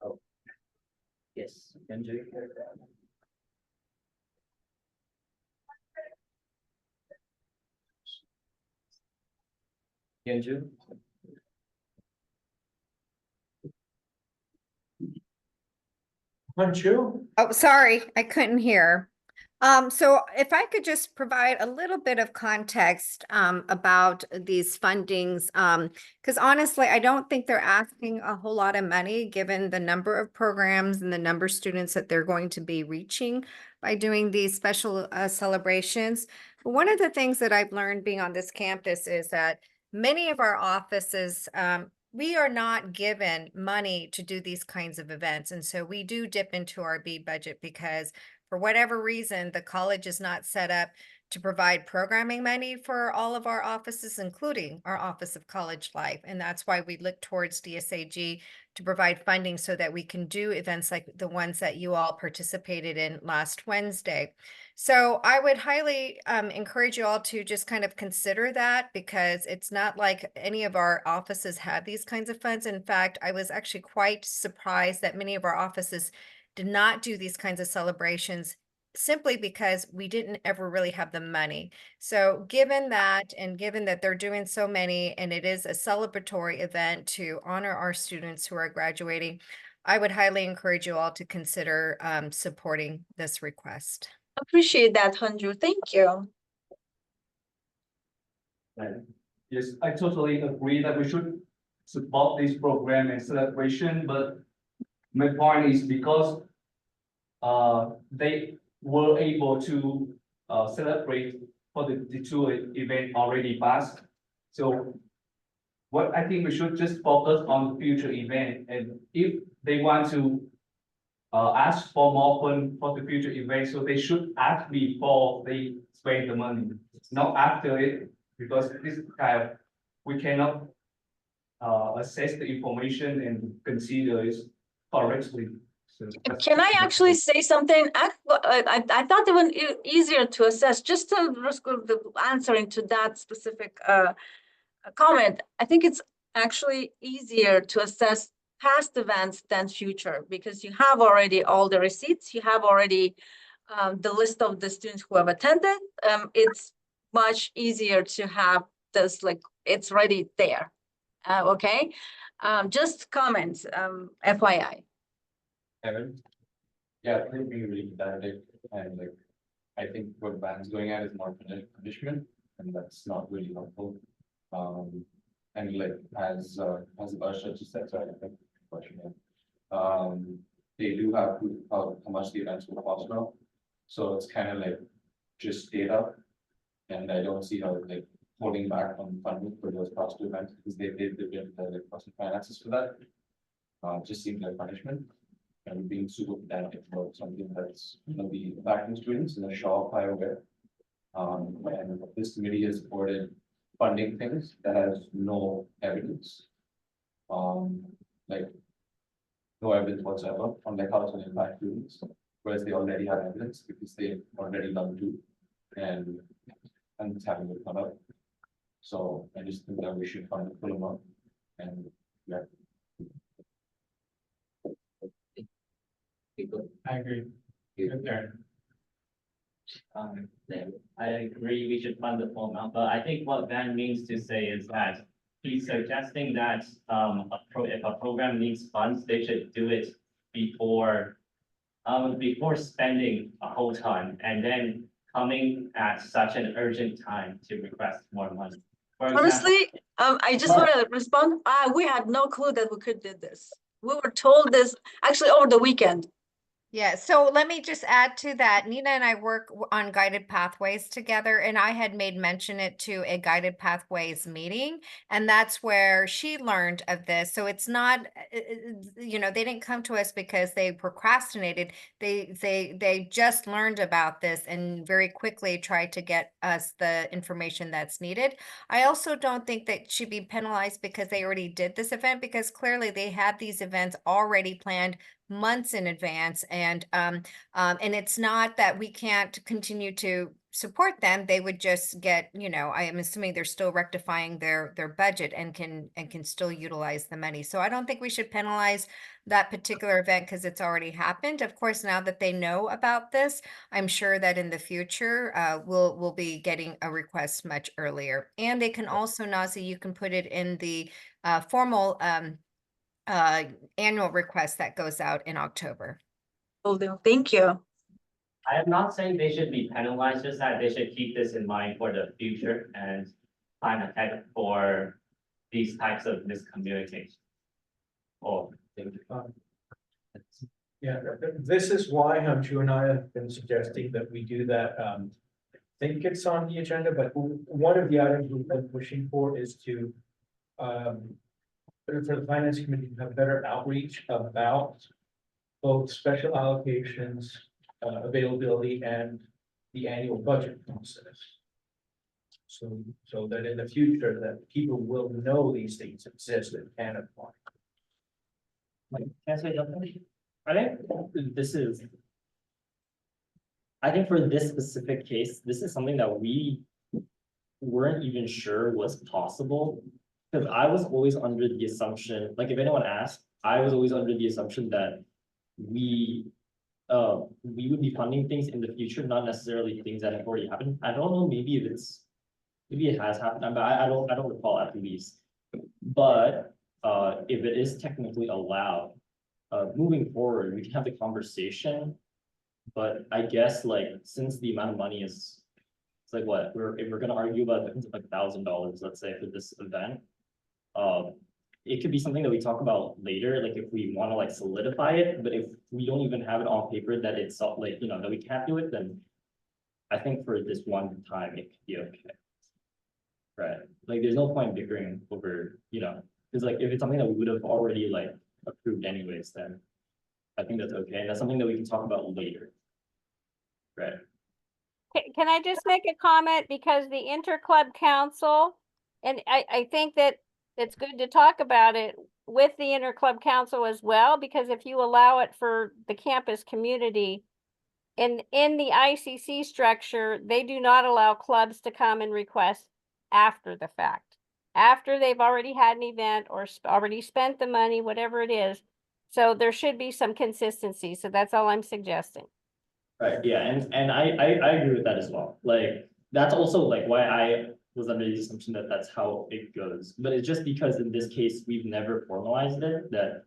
Oh. Yes, Kenji. Kenju? Aren't you? Oh, sorry, I couldn't hear. So if I could just provide a little bit of context about these fundings, because honestly, I don't think they're asking a whole lot of money given the number of programs and the number of students that they're going to be reaching by doing these special celebrations. But one of the things that I've learned being on this campus is that many of our offices, we are not given money to do these kinds of events. And so we do dip into our B budget because for whatever reason, the college is not set up to provide programming money for all of our offices, including our Office of College Life. And that's why we look towards DSAG to provide funding so that we can do events like the ones that you all participated in last Wednesday. So I would highly encourage you all to just kind of consider that because it's not like any of our offices have these kinds of funds. In fact, I was actually quite surprised that many of our offices did not do these kinds of celebrations simply because we didn't ever really have the money. So given that, and given that they're doing so many, and it is a celebratory event to honor our students who are graduating, I would highly encourage you all to consider supporting this request. Appreciate that, Hanju. Thank you. Yes, I totally agree that we should support this program and celebration, but my point is because they were able to celebrate for the 2 event already passed. So what I think we should just focus on the future event, and if they want to ask for more fund for the future event, so they should ask before they spend the money, not after it, because this kind of, we cannot assess the information and consider it correctly. So Can I actually say something? I thought it was easier to assess, just to risk of the answering to that specific comment. I think it's actually easier to assess past events than future, because you have already all the receipts, you have already the list of the students who have attended. It's much easier to have this, like, it's already there. Okay, just comments, FYI. Evan? Yeah, I think being really competitive and like, I think what Van's going at is more punishment, and that's not really helpful. And like, as Barsha just said, sorry, I think question. They do have how much the events will cost now. So it's kind of like just data. And I don't see how like holding back on funding for those past two events because they did the like personal finances for that. Just seems like punishment. And being super pedantic about something that's gonna be impacting students in a surefire way. And this committee has supported funding things that has no evidence. Like no evidence whatsoever on like how it's gonna impact students, whereas they already have evidence because they've already done two and it's having to come up. So I just think that we should fund the full amount and yeah. I agree. Good there. I agree, we should fund the full amount, but I think what Van means to say is that he's suggesting that, if a program needs funds, they should do it before, before spending a whole ton, and then coming at such an urgent time to request more money. For example, Honestly, I just want to respond. We had no clue that we could do this. We were told this actually over the weekend. Yeah, so let me just add to that. Nina and I work on guided pathways together, and I had made mention it to a guided pathways meeting, and that's where she learned of this. So it's not, you know, they didn't come to us because they procrastinated. They just learned about this and very quickly tried to get us the information that's needed. I also don't think that should be penalized because they already did this event, because clearly they had these events already planned months in advance, and it's not that we can't continue to support them. They would just get, you know, I am assuming they're still rectifying their budget and can still utilize the money. So I don't think we should penalize that particular event because it's already happened. Of course, now that they know about this, I'm sure that in the future we'll be getting a request much earlier. And they can also, Nazi, you can put it in the formal annual request that goes out in October. Will do. Thank you. I am not saying they should be penalized, just that they should keep this in mind for the future and plan ahead for these types of miscommunication. Oh, Yeah, this is why Hamshu and I have been suggesting that we do that. I think it's on the agenda, but one of the items we've been pushing for is to for the finance committee to have better outreach about both special allocations, availability, and the annual budget process. So that in the future that people will know these things exist and can apply. Can I say something? I think this is. I think for this specific case, this is something that we weren't even sure was possible. Because I was always under the assumption, like if anyone asked, I was always under the assumption that we would be funding things in the future, not necessarily things that have already happened. I don't know, maybe it has happened, but I don't recall at least. But if it is technically allowed, moving forward, we can have the conversation. But I guess like since the amount of money is, it's like what if we're gonna argue about it, like $1,000, let's say, for this event. It could be something that we talk about later, like if we want to like solidify it, but if we don't even have it on paper that it's like, you know, that we can't do it, then I think for this one time it could be okay. Right, like there's no point bickering over, you know, because like if it's something that we would have already like approved anyways, then I think that's okay, and that's something that we can talk about later. Right. Can I just make a comment, because the interclub council, and I think that it's good to talk about it with the interclub council as well, because if you allow it for the campus community, in the ICC structure, they do not allow clubs to come and request after the fact, after they've already had an event or already spent the money, whatever it is. So there should be some consistency. So that's all I'm suggesting. Right, yeah, and I agree with that as well. Like, that's also like why I was under the assumption that that's how it goes. But it's just because in this case, we've never formalized it, that,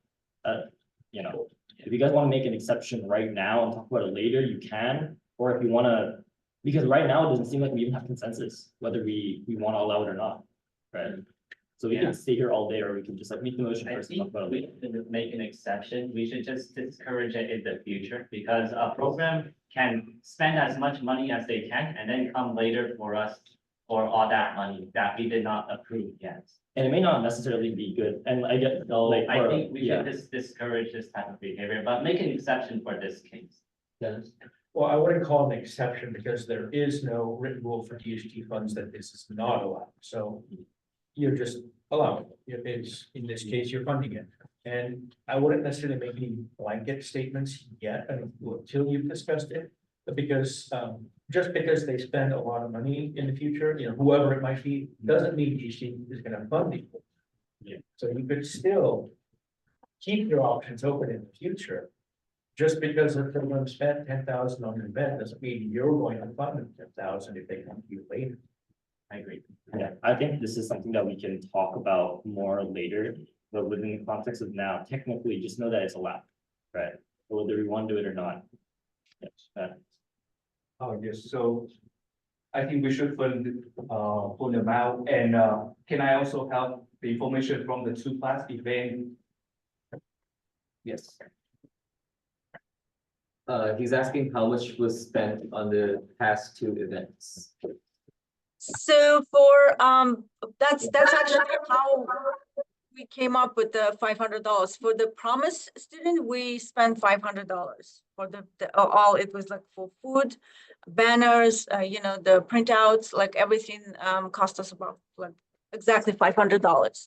you know, if you guys want to make an exception right now and talk about it later, you can. Or if you want to, because right now it doesn't seem like we even have consensus whether we want to allow it or not, right? So we Yeah. can stay here all day, or we can just like make the motion I first and talk think about it we later. should make an exception. We should just discourage it in the future because a program can spend as much money as they can and then come later for us for all that money that we did not approve yet. And it may not necessarily be good, and I get, So like, I for- think we yeah. should just discourage this type of behavior, but make an exception for this case. Well, I wouldn't call it an exception because there is no written rule for DSG funds that this is not allowed, so. You're just allowing it. If it's, in this case, you're funding it. And I wouldn't necessarily make any blanket statements yet until you've discussed it. But because, just because they spend a lot of money in the future, you know, whoever it might be, doesn't mean DSG is gonna fund it. Yeah. So you could still keep your options open in the future. Just because if they're gonna spend 10,000 on an event, doesn't mean you're going to fund them 10,000 if they come to you later. I agree. Yeah, I think this is something that we can talk about more later, but within the context of now, technically, just know that it's allowed, right? Whether we want to do it or not. Yes, Oh, yes, so I think we should fund them out, and can I also have the information from the two class event? Yes. He's asking how much was spent on the past two events. So for, that's actually how we came up with the $500. For the promise student, we spent $500 for all, it was like for food, banners, you know, the printouts, like everything, cost us about like exactly $500.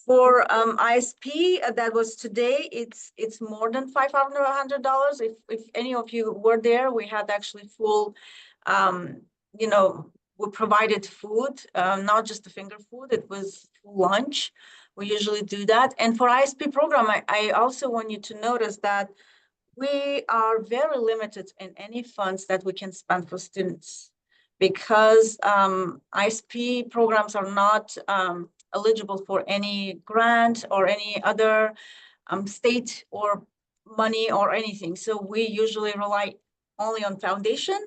For ISP, that was today, it's more than $500. If any of you were there, we had actually full, you know, we provided food, not just the finger food, it was lunch. We usually do that. And for ISP program, I also want you to notice that we are very limited in any funds that we can spend for students because ISP programs are not eligible for any grant or any other state or money or anything. So we usually rely only on foundation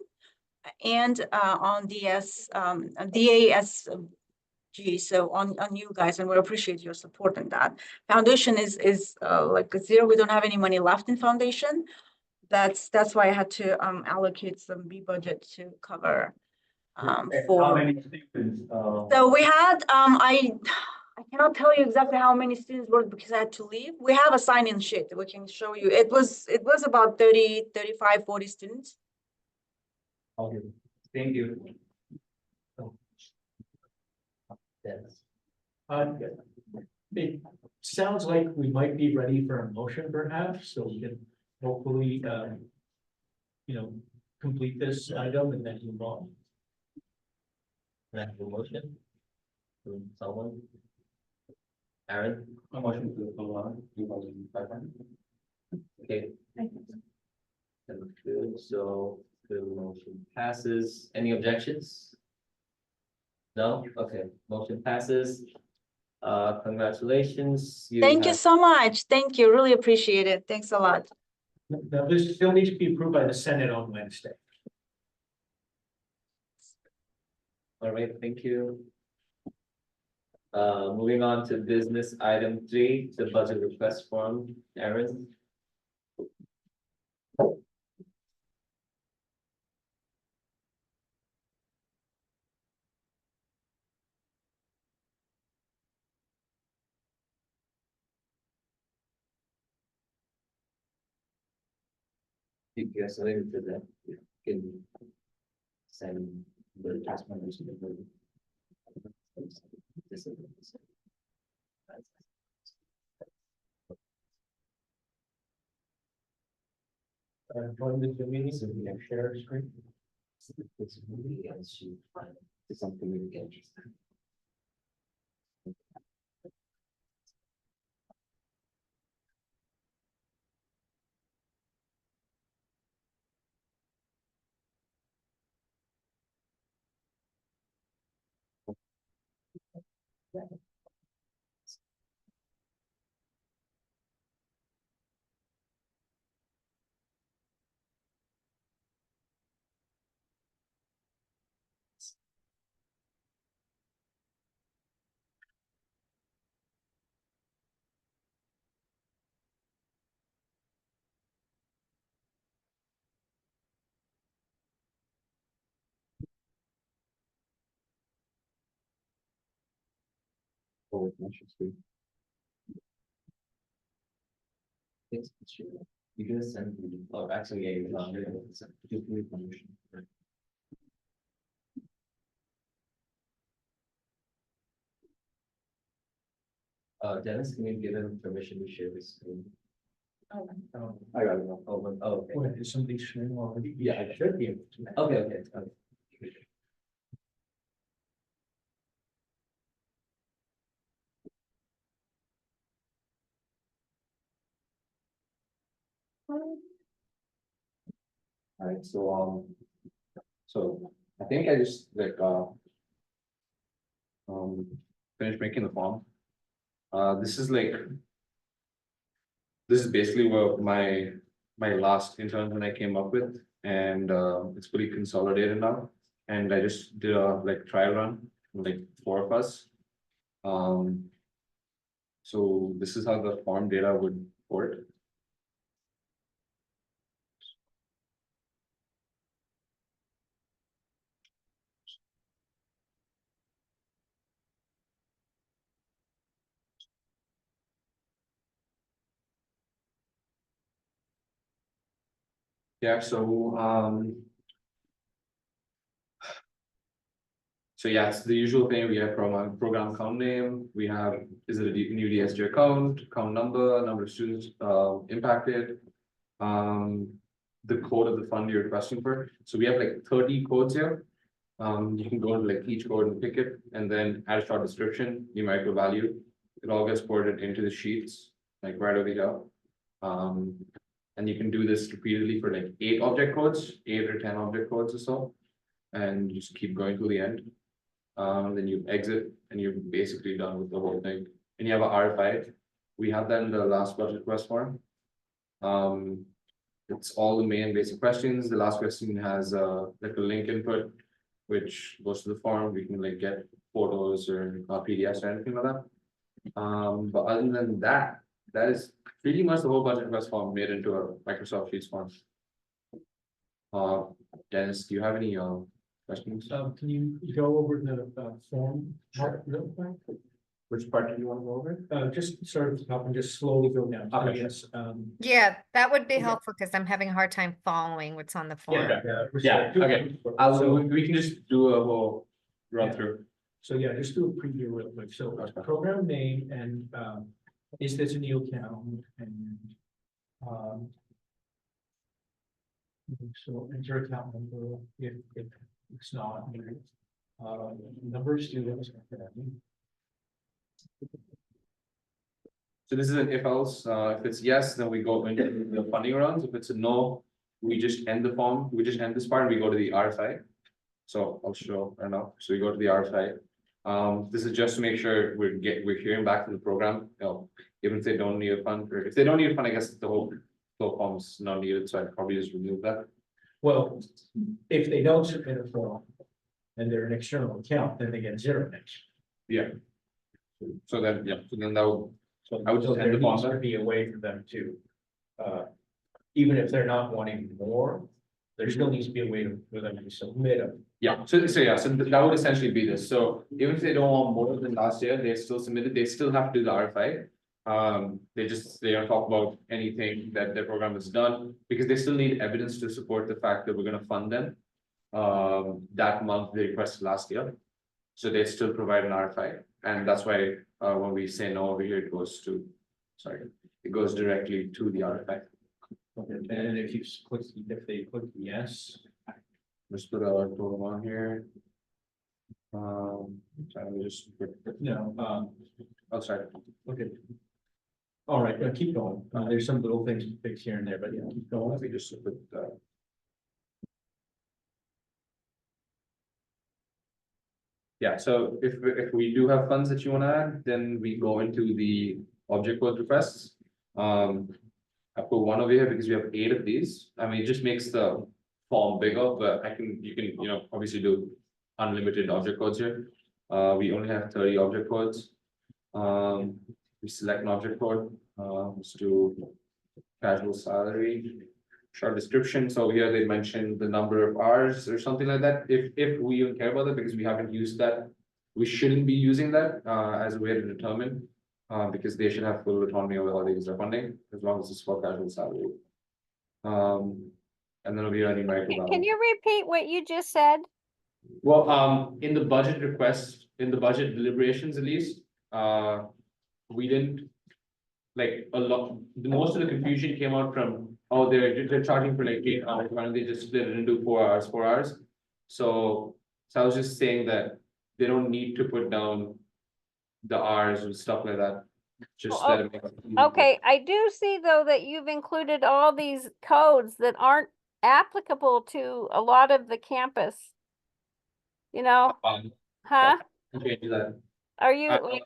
and on DASG, so on you guys, and we appreciate your support in that. Foundation is like zero. We don't have any money left in foundation. That's why I had to allocate some B budget to cover How for. many students? So we had I cannot tell you exactly how many students were because I had to leave. We have a sign-in sheet that we can show you. It was about 30, 35, 40 students. Okay, thank you. It sounds like we might be ready for a motion perhaps, so we can hopefully, you know, complete this item and then move on. Can I have a motion? From someone? Aaron? A motion to follow on, 2,500. Okay. That looks good, so the motion passes. Any objections? No? Okay, motion passes. Congratulations. Thank you have- so much. Thank you. Really appreciate it. Thanks a lot. Now, this still needs to be approved by the Senate on Wednesday. All right, thank you. Moving on to business item 3, the budget request form. Aaron? Yes, I think to that, you can send the task members to the board. Join the meeting, so we can share screen. It's really, it's something really interesting. Oh, that's interesting. You can send, oh, actually, yeah, you can permission. Dennis, can you give him permission to share this screen? I got it now. Okay. Wait, is somebody sharing already? Yeah, I should be able to. Okay. Alright, so I think I just like finished making the form. This is basically what my last intern I came up with, and it's fully consolidated now. And I just did a trial run, like 4 of us. So this is how the form data would port. Yeah, so yeah, it's the usual thing. We have program account name. We have, is it a new DSG account number, number of students impacted, the code of the fund you're requesting for. So we have 30 codes here. You can go to each code and pick it, and then add a short description, numerical value. It all gets ported into the sheets, right over here. And you can do this repeatedly for 8 object codes, 8 or 10 object codes or so, and you just keep going to the end. Then you exit, and you're basically done with the whole thing. And you have a RFI. We have that in the last budget request form. It's all the main basic questions. The last question has a link input, which goes to the form. We can get photos or PDFs or anything like that. But other than that, that is pretty much the whole budget request form made into a Microsoft Sheets form. Dennis, do you have any questions? Can you go over the form part real quick? Which part do you want to go over? Just sort of top and just slowly go down. So Okay. yes, Yeah, that would be Okay. helpful because I'm having a hard time following what's on the form. Yeah, okay. We can just do a whole run through. So yeah, just do a preview real quick. So program name and is this a new account and so enter account number if it's not. Number of students. So this is an if else. If it's yes, then we go into the funding rounds. If it's a no, we just end the form. We just end this part and we go to the RFI. So I'll show right now. So we go to the RFI. This is just to make sure we're hearing back from the program. Even if they don't need a fund, or if they don't need a fund, I guess the whole form's not needed. So I'd probably just remove that. Well, if they don't submit a form and they're an external account, then they get 0 next. Yeah. So then, yeah, so then that would, So I would just there end the needs form. to be a way for them to, even if they're not wanting more, there still needs to be a way for them to submit a. Yeah, so that would essentially be this. So even if they don't want more than last year, they still submitted, they still have to do the RFI. They don't talk about anything that their program has done, because they still need evidence to support the fact that we're gonna fund them. That month they requested last year. So they still provide an RFI, and that's why when we say no over here, it goes directly to the RFI. Okay, and if they click yes, Just put a total on here. Trying to just, no, oh, sorry. okay. All right, keep going. There's some little things to fix here and there, but yeah, keep going. Let me just put Yeah, so if we do have funds that you wanna add, then we go into the object code requests. I put one over here because we have 8 of these. I mean, it just makes the form bigger, but you can, obviously do unlimited object codes here. We only have 30 object codes. We select an object code, let's do casual salary, short description. So here they mentioned the number of hours or something like that. If we even care about that, because we haven't used that, we shouldn't be using that as a way to determine. Because they should have full autonomy over how they use their funding, as long as it's for casual salary. And then we are running right to Can balance. you repeat what you just said? Well, in the budget request, in the budget deliberations at least, we didn't. Like most of the confusion came out from, oh, they're charging for like 8 hours, why don't they just split it into 4 hours, 4 hours? So I was just saying that they don't need to put down the hours and stuff like that. Just Oh, that it makes it easier. Okay, I do see though that you've included all these codes that aren't applicable to a lot of the campus. You know, huh? Okay, do that. Are you, like,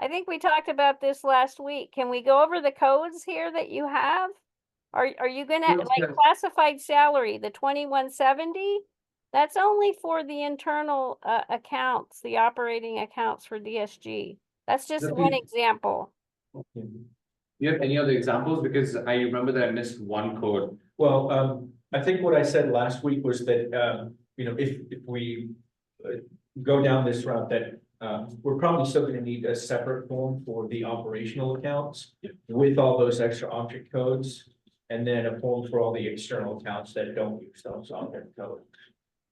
I think we talked about this last week. Can we go over the codes here that you have? Are you gonna, Yes, like, yes. classified salary, the 2170? That's only for the internal accounts, the operating accounts for DSG. That's just The one pe- example. You have any other examples? Because I remember that I missed one code. Well, I think what I said last week was that, if we go down this route, that we're probably still gonna need a separate form for the operational accounts with all those extra object codes, and then a form for all the external accounts that don't use those object codes.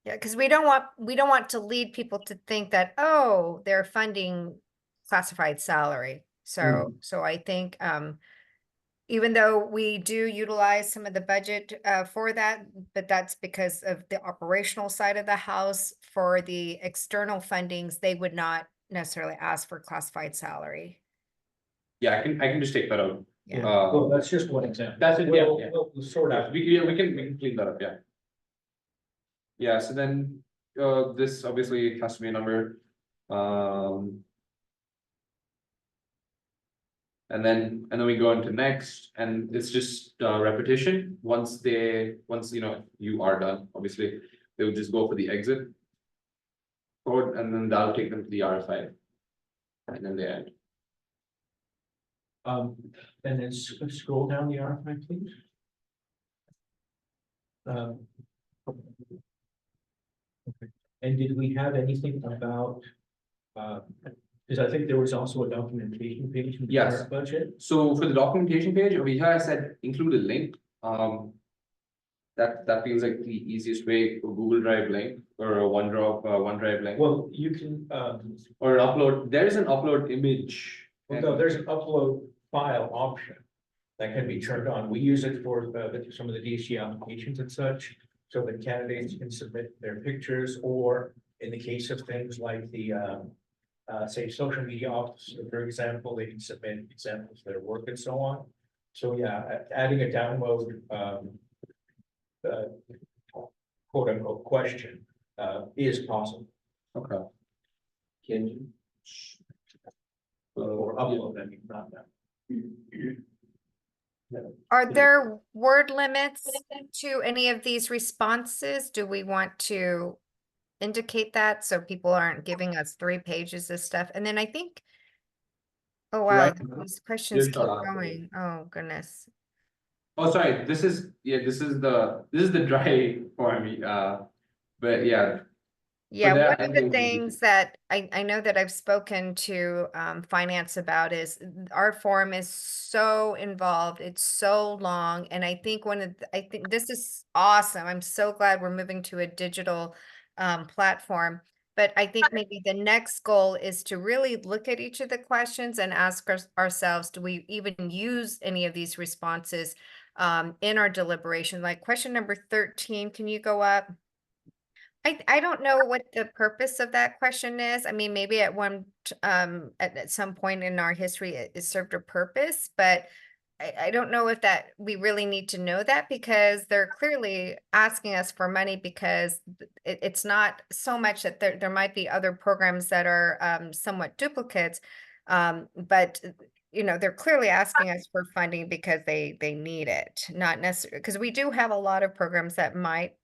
Yeah, because we don't want to lead people to think that, oh, they're funding classified salary. So I think even though we do utilize some of the budget for that, but that's because of the operational side of the house. For the external fundings, they would not necessarily ask for classified salary. Yeah, I can just take that out. Yeah. Well, that's just one example. That's it, yeah, yeah. We'll sort out. We can clean that up, yeah. Yeah, so then, this obviously has to be a number, and then we go into next, and it's just repetition. Once you are done, obviously, they would just go for the exit code, and then that'll take them to the RFI. And then they end. And then scroll down the RFI, please. Okay. And did we have anything about, because I think there was also a documentation page in the Yes. current budget. So for the documentation page over here, I said include a link. That feels like the easiest way, a Google Drive link or a OneDrive link. Well, you can, Or an upload, there is an upload image. well, no, there's an upload file option that can be turned on. We use it for some of the DSG applications and such, so that candidates can submit their pictures, or in the case of things like the say social media officer, for example, they can submit examples of their work and so on. So yeah, adding a download quote unquote question is possible. Okay. Can you? Or upload, I mean, not that. Are there word limits to any of these responses? Do we want to indicate that so people aren't giving us 3 pages of stuff? And then I think, oh wow, Right. these questions There's keep a lot. going. Oh goodness. Oh, sorry, this is the dry form, but yeah. Yeah, that, one I of the think we- things that I know that I've spoken to finance about is our form is so involved, it's so long, and I think I think this is awesome. I'm so glad we're moving to a digital platform. But I think maybe the next goal is to really look at each of the questions and ask ourselves, do we even use any of these responses in our deliberation? Like question number 13, can you go up? I don't know what the purpose of that question is. I mean, maybe at some point in our history, it served a purpose, but I don't know if that we really need to know that because they're clearly asking us for money because it's not so much that there might be other programs that are somewhat duplicates. But you know, they're clearly asking us for funding because they need it, not necessarily because we do have a lot of programs that might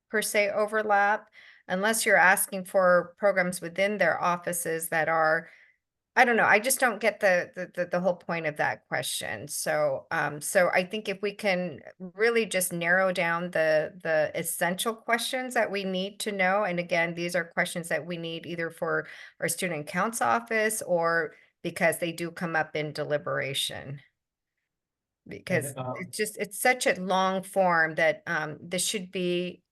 per se overlap, unless you're asking for programs within their offices that are, I don't know, I just don't get the whole point of that question. So, so I think if we can really just narrow down the essential questions that we need to know, and again, these are questions that we need either for our student accounts office or because they do come up in deliberation. Because it's such a long form that this should be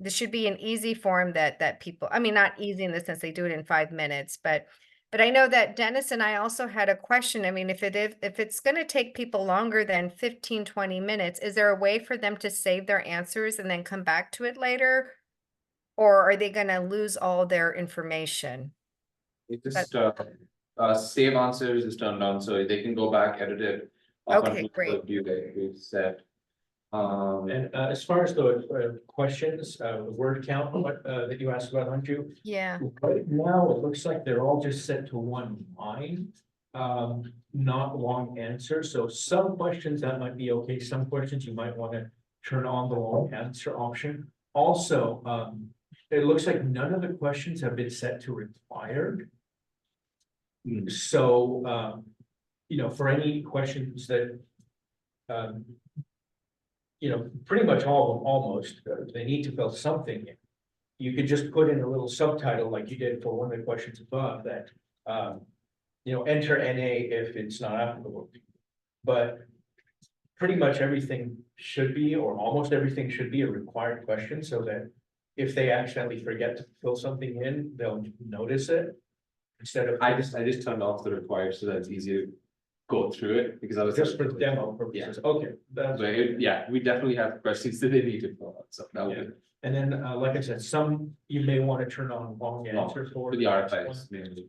an easy form that people, I mean, not easy in the sense they do it in 5 minutes, but I know that Dennis and I also had a question. I mean, if it's going to take people longer than 15, 20 minutes, is there a way for them to save their answers and then come back to it later? Or are they going to lose all their information? It just save answers is turned on, so they can go back, edit it. Okay, great. Due date we've set. And as far as the questions, word count, that you asked about, Anju. Yeah. Right now, it looks like they're all just set to 1 line, not long answers. So some questions that might be okay. Some questions you might want to turn on the long answer option. Also, it looks like none of the questions have been set to required. So, you know, for any questions that, you know, pretty much all of them almost, they need to fill something in. You could just put in a little subtitle like you did for one of the questions above that, you know, enter NA if it's not applicable. But pretty much everything should be, or almost everything should be a required question so that if they accidentally forget to fill something in, they'll notice it. Instead of, I just turned off the required so that it's easier to go through it because I was just for the demo purposes. Okay. That's, yeah, we definitely have questions that they need to fill out, so that would be. and then, like I said, some you may want to turn on long answer For the archives mainly.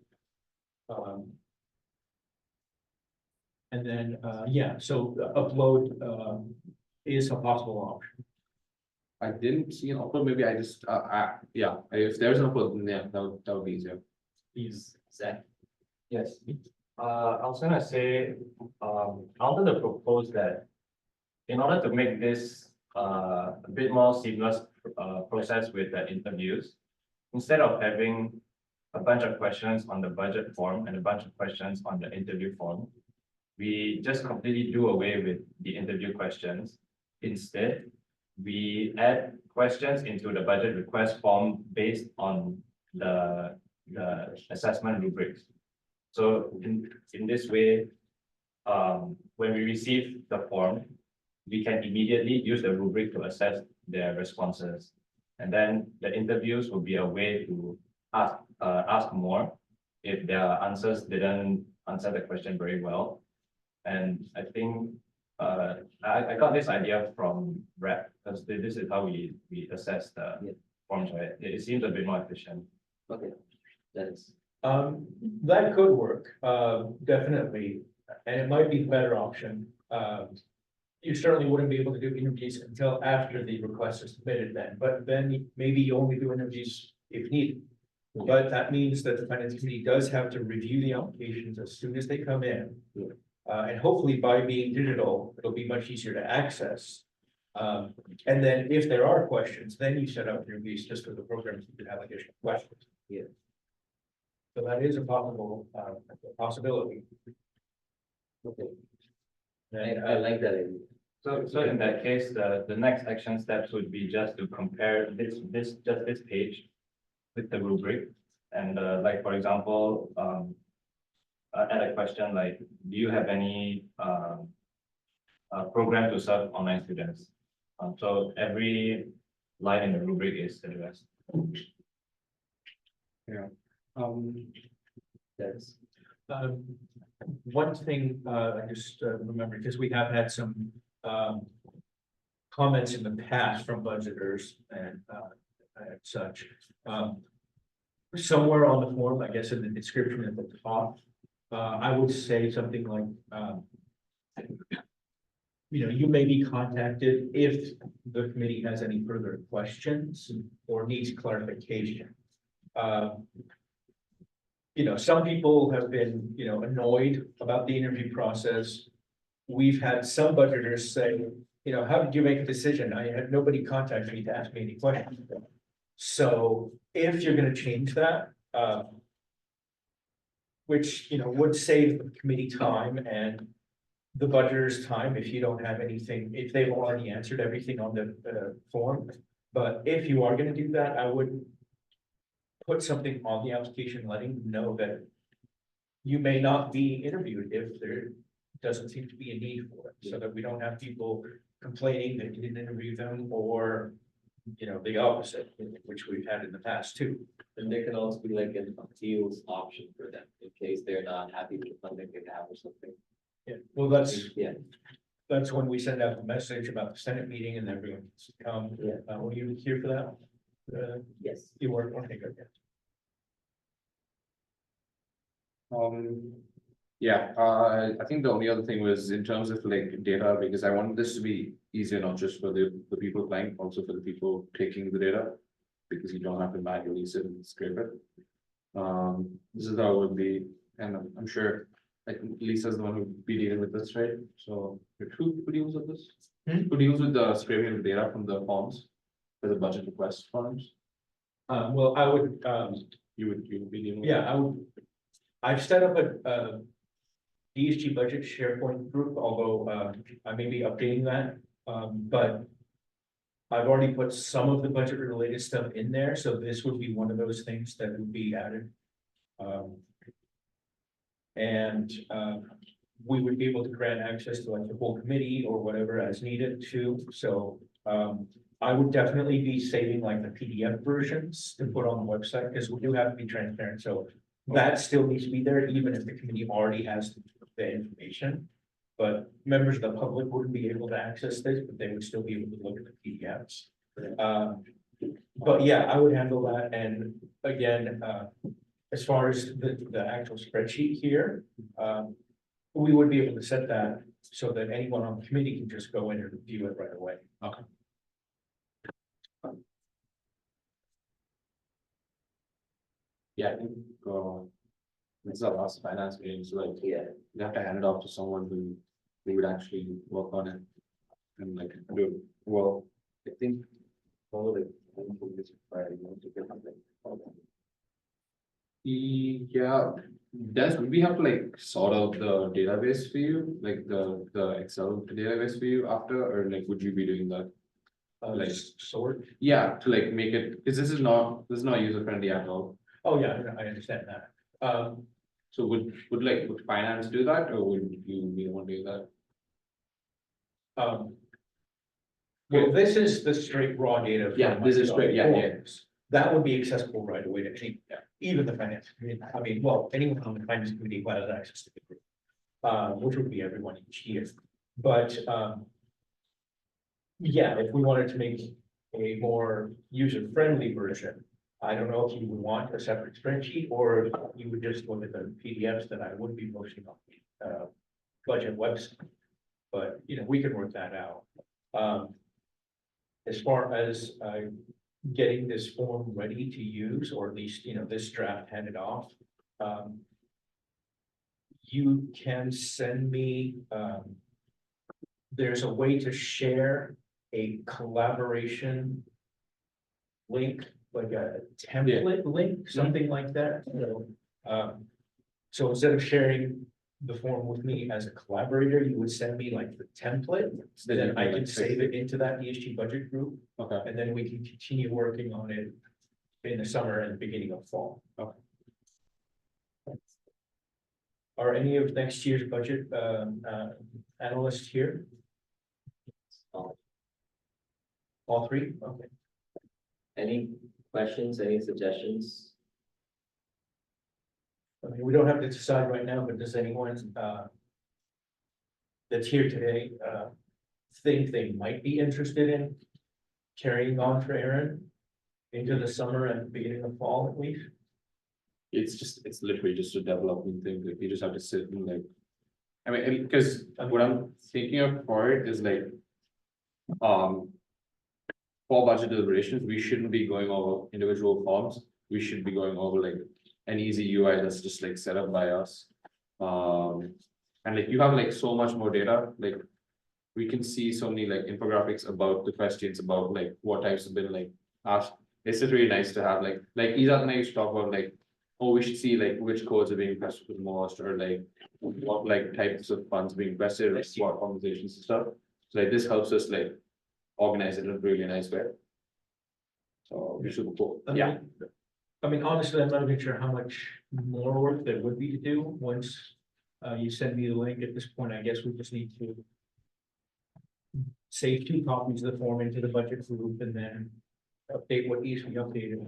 And then, yeah, so upload is a possible option. I didn't see an upload, maybe I just, yeah, if there's an upload, then yeah, that would be easier. Is Zach? Yes, I was gonna say, I wanted to propose that in order to make this a bit more seamless process with the interviews, instead of having a bunch of questions on the budget form and a bunch of questions on the interview form, we just completely do away with the interview questions. Instead, we add questions into the budget request form based on the assessment rubrics. So in this way, when we receive the form, we can immediately use the rubric to assess their responses. And then the interviews will be a way to ask more if their answers didn't answer the question very well. And I think I got this idea from REP because this is how we assess the forms, right? It seems a bit more efficient. Okay, that's. That could work, definitely, and it might be the better option. You certainly wouldn't be able to do interviews until after the request is submitted but then maybe you only do interviews if needed. But that means that the finance committee does have to review the applications as soon as they come in. And hopefully by being digital, it'll be much easier to access. And then if there are questions, then you set up interviews just for the programs that have additional questions. Yeah. So that is a possible, possibility. Okay. I like that idea. So in that case, the next action steps would be just to compare this page with the rubric. And like, for example, add a question like, do you have any program to serve online students? So every line in the rubric is addressed. Yeah. That's one thing I just remember, because we have had some comments in the past from budgeters and such. Somewhere on the form, I guess in the description at the top, I would say something like You may be contacted if the committee has any further questions or needs clarification. Some people have been, annoyed about the interview process. We've had some budgeters say, how did you make a decision? I had nobody contact me to ask me any questions. So if you're gonna change that, which, would save the committee time and the budgeter's time if you don't have anything, if they've already answered everything on the form. But if you are gonna do that, I would put something on the application letting them know that you may not be interviewed if there doesn't seem to be a need for it, so that we don't have people complaining that you didn't interview them, or, the opposite, which we've had in the past too. And there can also be like an appeals option for them in case they're not happy with the funding they have or something. Yeah, well, that's Yeah. That's when we send out the message about the Senate meeting and everyone needs to come. Yeah. Were you here for that? Yes. You were, okay, good. Yeah, I think the only other thing was in terms of like data, because I wanted this to be easier, not just for the people applying, also for the people taking the data, because you don't have to manually sit and scrape it. This is how it would be, and I'm sure, I think Lisa's the one who'd be dealing with this, right? So who deals with this? Who deals with the scraping of data from the forms, for the budget request forms? Well, I would, You would be dealing with? yeah, I've set up a DSG budget SharePoint group, although I may be updating that, but I've already put some of the budget related stuff in there, so this would be one of those things that would be added. And we would be able to grant access to like the whole committee or whatever as needed too, so I would definitely be saving like the PDF versions to put on the website, because we do have to be transparent, so that still needs to be there, even if the committee already has the information. But members of the public wouldn't be able to access this, but they would still be able to look at the PDFs. But yeah, I would handle that, and again, as far as the actual spreadsheet here, we would be able to set that so that anyone on the committee can just go in and view it right away. Okay. Yeah, I think, this is our last finance meeting, so like, Yeah. you have to hand it off to someone who would actually work on it. And like, do it well, I think. Yeah, would we have to like sort out the database for you, like the Excel database for you after, or like, would you be doing that? Like, Sort. yeah, to like make it, because this is not user friendly at all. Oh, yeah, I understand that. So would finance do that, or would you be the one doing that? Well, this is the straight raw data. from Yeah, this is my straight, yeah. forms. That would be accessible right away to any, even the finance committee. I mean, well, anyone on the finance committee who has access to the group, which would be everyone each year. But, yeah, if we wanted to make a more user-friendly version, I don't know if you would want a separate spreadsheet, or if you would just look at the PDFs that I would be posting on the budget website. But, we can work that out. As far as getting this form ready to use, or at least, this draft handed off, you can send me, there's a way to share a collaboration link, like a template link, something like that. So instead of sharing the form with me as a collaborator, you would send me like the template, then I can save it into that DSG budget group. Okay. And then we can continue working on it in the summer and beginning of fall. Okay. Are any of next year's budget analysts here? All three? Okay. Any questions, any suggestions? I mean, we don't have to decide right now, but does anyone that's here today think they might be interested in carrying on for Aaron into the summer and beginning of fall at least? It's literally just a development thing, like you just have to sit and like I mean, because what I'm thinking of for it is like. For budget deliberations, we shouldn't be going over individual forms, we should be going over like an easy UI that's just like set up by us. And like you have like so much more data, like. We can see so many like infographics about the questions about like what types have been like asked. It's just really nice to have like Isaac and I used to talk about like, oh, we should see like which codes are being requested the most, or like what like types of funds being requested, like what conversations and stuff. So like this helps us like organize it in a really nice way. So we should go, yeah. I mean, honestly, I'm not even sure how much more work there would be to do once you send me the link. At this point, I guess we just need to save 2 copies of the form into the budget group and then update what needs to be updated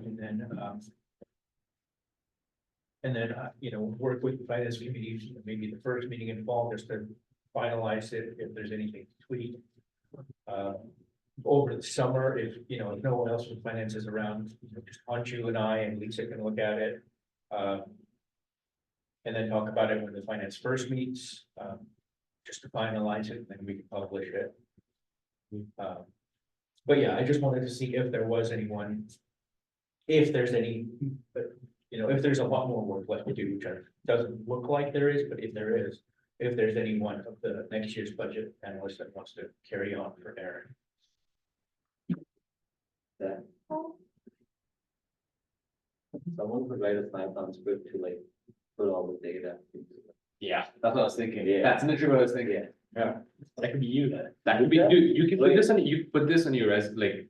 and then, you know, work with the finance committee, maybe the first meeting in fall, just to finalize it if there's anything to tweak. Over the summer, if, you know, if no one else from finance is around, you know, just Anju and I and Lisa can look at it. And then talk about it when the finance first meets, just to finalize it, and then we can publish it. But yeah, I just wanted to see if there was anyone, if there's any, you know, if there's a lot more work left to do, which doesn't look like there is, but if there is, if there's anyone of the next year's budget analyst that wants to carry on for Aaron. Someone could write a 5-pound script to like put all the data. Yeah, that's what I was thinking. Yeah. That's literally what I was thinking. Yeah, that could be you then. That could be, you can put this on, you put this on your like.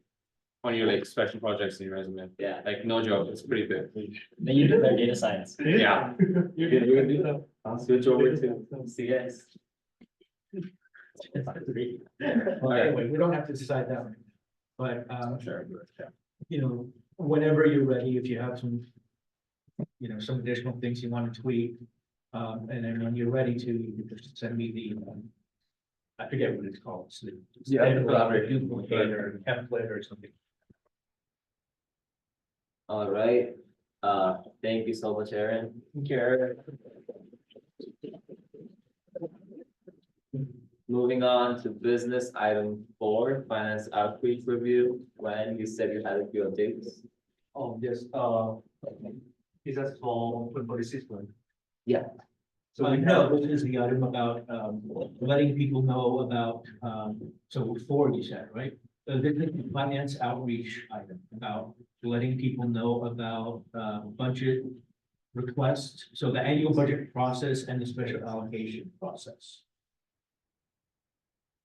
On your like special projects in your resume, Yeah. like no joke, it's pretty big. Then you did their data science. Yeah. You can do that. I'll switch over to CS. Anyway, we don't have to decide that one. But, Sure. you know, whenever you're ready, if you have some, you know, some additional things you want to tweak, and then when you're ready to, you can just send me the, I forget what it's called. It's the duplicate or template or something. All right, thank you so much, Aaron. Thank you, Eric. Moving on to business item 4, finance outreach review. When you said you had a few updates. Oh, yes, is that for 46 one? Yeah. So no, this is the item about, letting people know about, so 4 you said, right? This is the finance outreach item about letting people know about, budget requests. So the annual budget process and the special allocation process.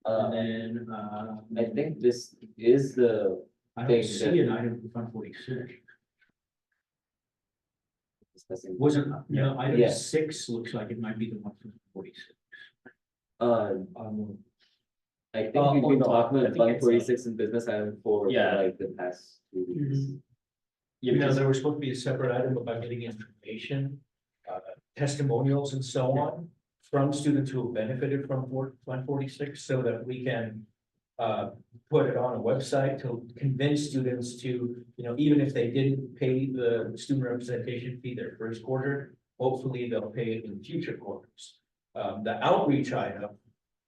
And then, I think this is the. I don't thing see that- an item for Fund 46. Discussing. Wasn't, no, item Yeah. 6 looks like it might be the one for 46. I think we've been no, talking I about think Fund it's, 46 and business item 4 for Yeah. like the past 2 weeks. Yeah, You know, because there was supposed to be a separate item about getting information, testimonials and so on from students who have benefited from Fund 46, so that we can put it on a website to convince students to, you know, even if they didn't pay the student representation fee their first quarter, hopefully they'll pay it in future quarters. The outreach item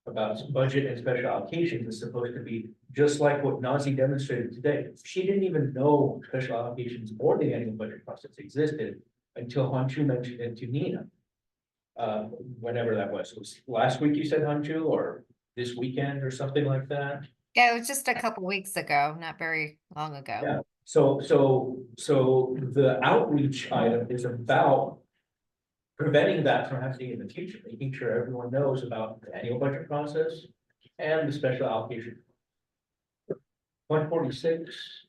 about budget and special allocations is supposed to be just like what Nazi demonstrated today. She didn't even know special allocations or the annual budget process existed until Hanchu mentioned it to Nina. Whenever that was. It was last week you said, Hanchu, or this weekend or something like that? Yeah, it was just a couple weeks ago, not very long ago. Yeah. So the outreach item is about preventing that from happening in the future, making sure everyone knows about the annual budget process and the special allocation. 146,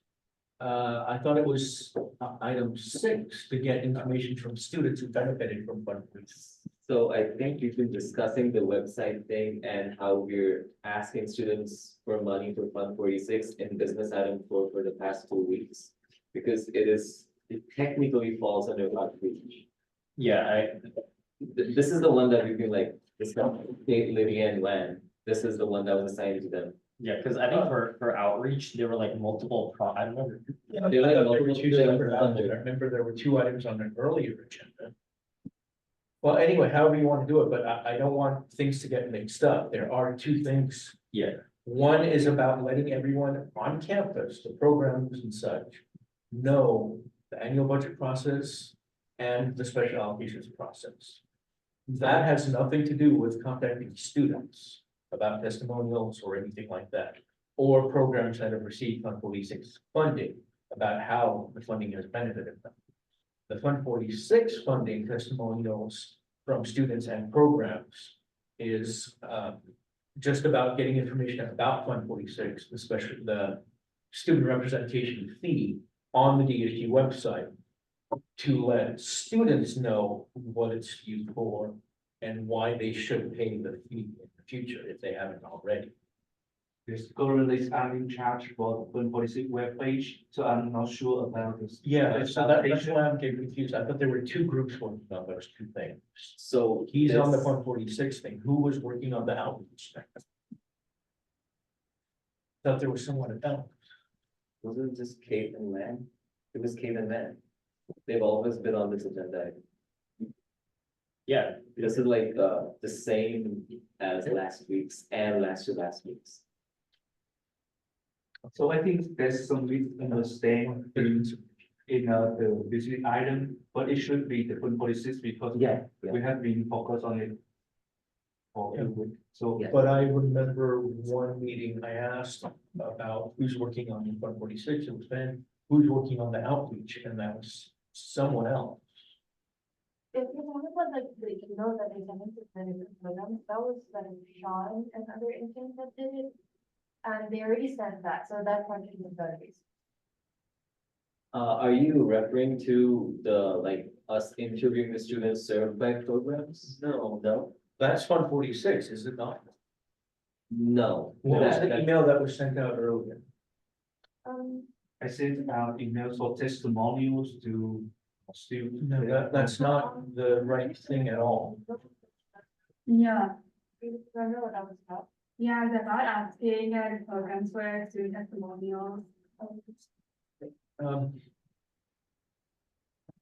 I thought it was item 6 to get information from students who benefited from Fund 46. So I think we've been discussing the website thing and how we're asking students for money for Fund 46 in business item 4 for the past 2 weeks. Because it technically falls under outreach. yeah, This is the one that we've been like discussing, Lydia and Len. This is the one that was assigned to them. yeah, because I think for outreach, there were like multiple I don't know. They were like There were multiple two things separate items. I under. remember there were 2 items on an earlier agenda. Well, anyway, however you want to do it, but I don't want things to get mixed up. There are two things. Yeah. One is about letting everyone on campus, the programs and such, know the annual budget process and the special allocations process. That has nothing to do with contacting students about testimonials or anything like that, or programs that have received Fund 46 funding about how the funding has benefited them. The Fund 46 funding testimonials from students and programs is just about getting information about Fund 46, especially the student representation fee on the DSG website, to let students know what it's used for and why they should pay the fee in the future if they haven't already. There's currently I'm in charge for the 146 webpage, so I'm not sure about this. Yeah, so that's why I'm getting confused. I thought there were two groups working on those two things. So He's on the this- 146 thing. Who was working on the outreach thing? Thought there was someone else. Wasn't it just Kate and Len? It was Kate and Len. They've always been on this agenda. Yeah, this is like the same as last week's and last week's. So I think there's some misunderstanding in the business item, but it should be the 146 because Yeah. we have been focused on it for a week. So Yeah. But I remember one meeting I asked about who's working on 146, it was Ben, who's working on the outreach, and that was someone else. If you talk about like the email that they sent us to benefit programs, that was like Sean and other interns that did it. And they already sent that, so that project is done. Are you referring to the, like, us interviewing the students served by programs? No. That's 146, is it not? No. What was That- the email that was sent out earlier? I sent out emails for testimonials to students. No, that's not the right thing at all. Yeah. Remember what that was about? Yeah, it's about asking programs for student testimonials.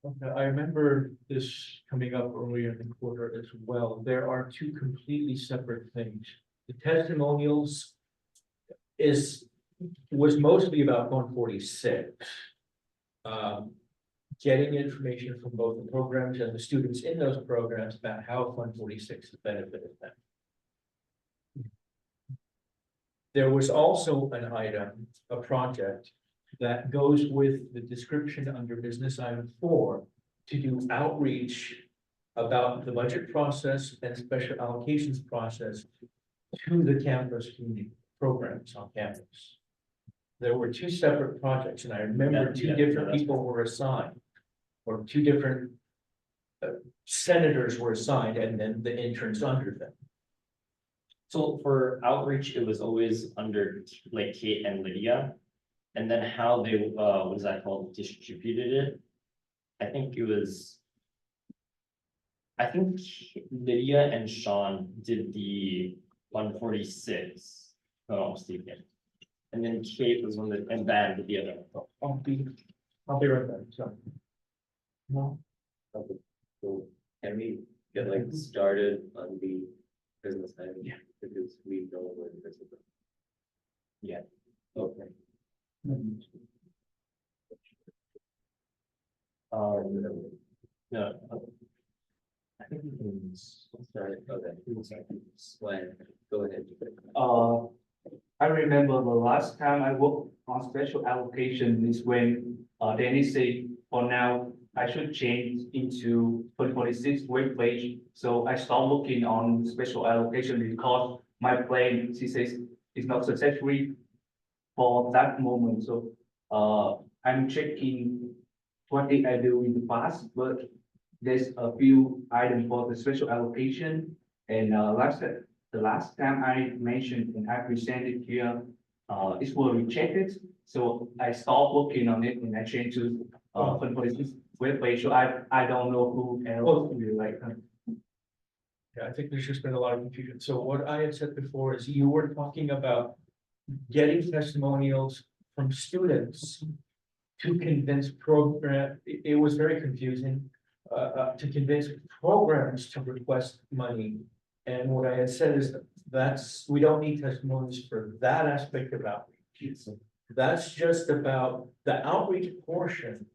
Okay, I remember this coming up earlier in the quarter as well. There are two completely separate things. The testimonials was mostly about 146. Getting information from both the programs and the students in those programs about how Fund 46 has benefited them. There was also an item, a project, that goes with the description under business item 4 to do outreach about the budget process and special allocations process to the campus community programs on campus. There were two separate projects, and I remember two different people were assigned, or two different senators were assigned, and then the interns under them. So for outreach, it was always under like Kate and Lydia. And then how they, what is that called, distributed it? I think Lydia and Sean did the 146, if I'm not mistaken. And then Kate was one that, and Van did the other one. I'll be right back, so. No. Okay, so can we get like started on the business side? Yeah. Because we know where the business is. Yeah, okay. No, I think we can start, okay. When, go ahead. I remember the last time I worked on special allocation is when Dennis said, for now, I should change into 146 webpage. So I stopped looking on special allocation because my plan, she says, is not successful for that moment. So I'm checking what did I do in the past, but there's a few items for the special allocation. And the last time I mentioned and I presented here, it was rejected. So I stopped working on it and I changed to 146 webpage. So I don't know who else will like. Yeah, I think there's just been a lot of confusion. So what I had said before is you were talking about getting testimonials from students to convince program. It was very confusing. to convince programs to request money. And what I had said is we don't need testimonials for that aspect of outreach. That's just about, the outreach portion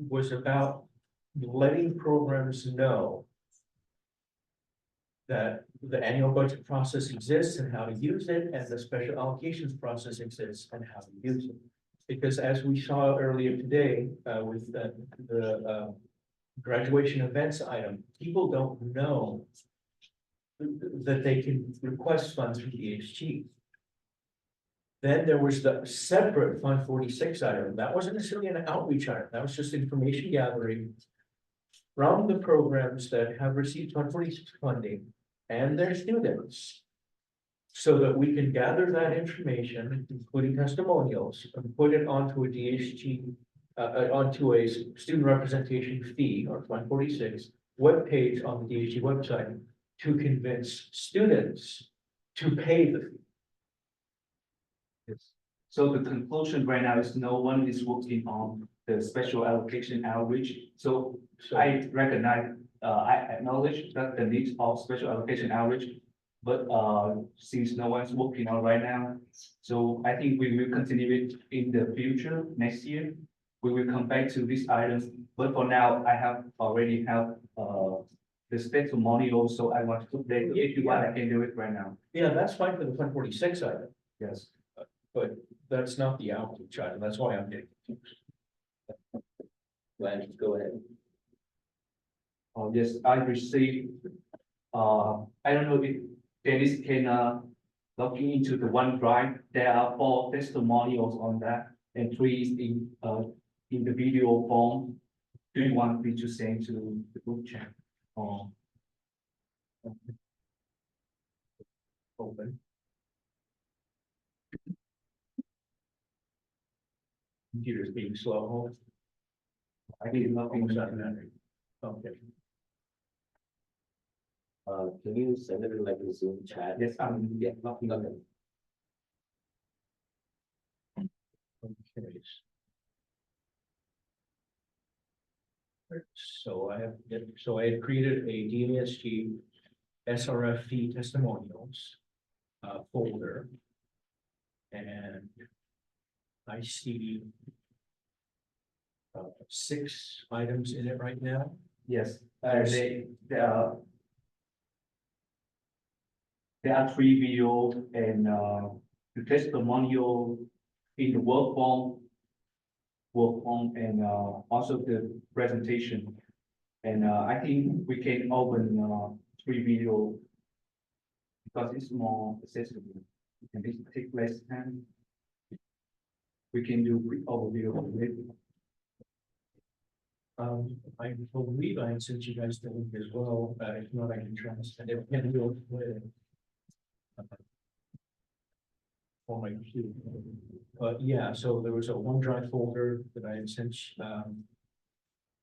was about letting programs know that the annual budget process exists and how to use it, and the special allocations process exists and how to use it. Because as we saw earlier today, with the graduation events item, people don't know that they can request funds from DHG. Then there was the separate Fund 46 item. That wasn't necessarily an outreach item. That was just information gathering from the programs that have received Fund 46 funding and their students, so that we can gather that information, including testimonials, and put it onto a DHG, onto a student representation fee or Fund 46 webpage on the DHG website to convince students to pay the fee. Yes. So the conclusion right now is no one is working on the special allocation outreach. So I recognize, I acknowledge that the needs of special allocation outreach, but since no one's working on right now, so I think we will continue it in the future, next year. We will come back to these items, but for now, I have already have the testimonial, so I want to update. If you want, I can do it right now. Yeah, that's fine for the Fund 46 item, Yes. but that's not the outreach item. That's why I'm getting confused. Glenn, go ahead. Yes, I received, I don't know if Dennis can, log into the OneDrive. There are 4 testimonials on that and 3 is in the video form. Do you want me to send to the group chat? Open. Computer's being slow. I need nothing. Okay. Can you send it in like a Zoom chat? Yes, yeah, nothing. Okay. Okay. So I have created a DASG SRF fee testimonials folder. And I see 6 items in it right now. Yes, there are 3 videos and the testimonial in the work form, and also the presentation. And I think we can open 3 video because it's more accessible and it take less time. We can do quick overview of it. I believe I sent you guys the link as well. If not, I can try to send it. Can do it with for my computer. But yeah, so there was a OneDrive folder that I had sent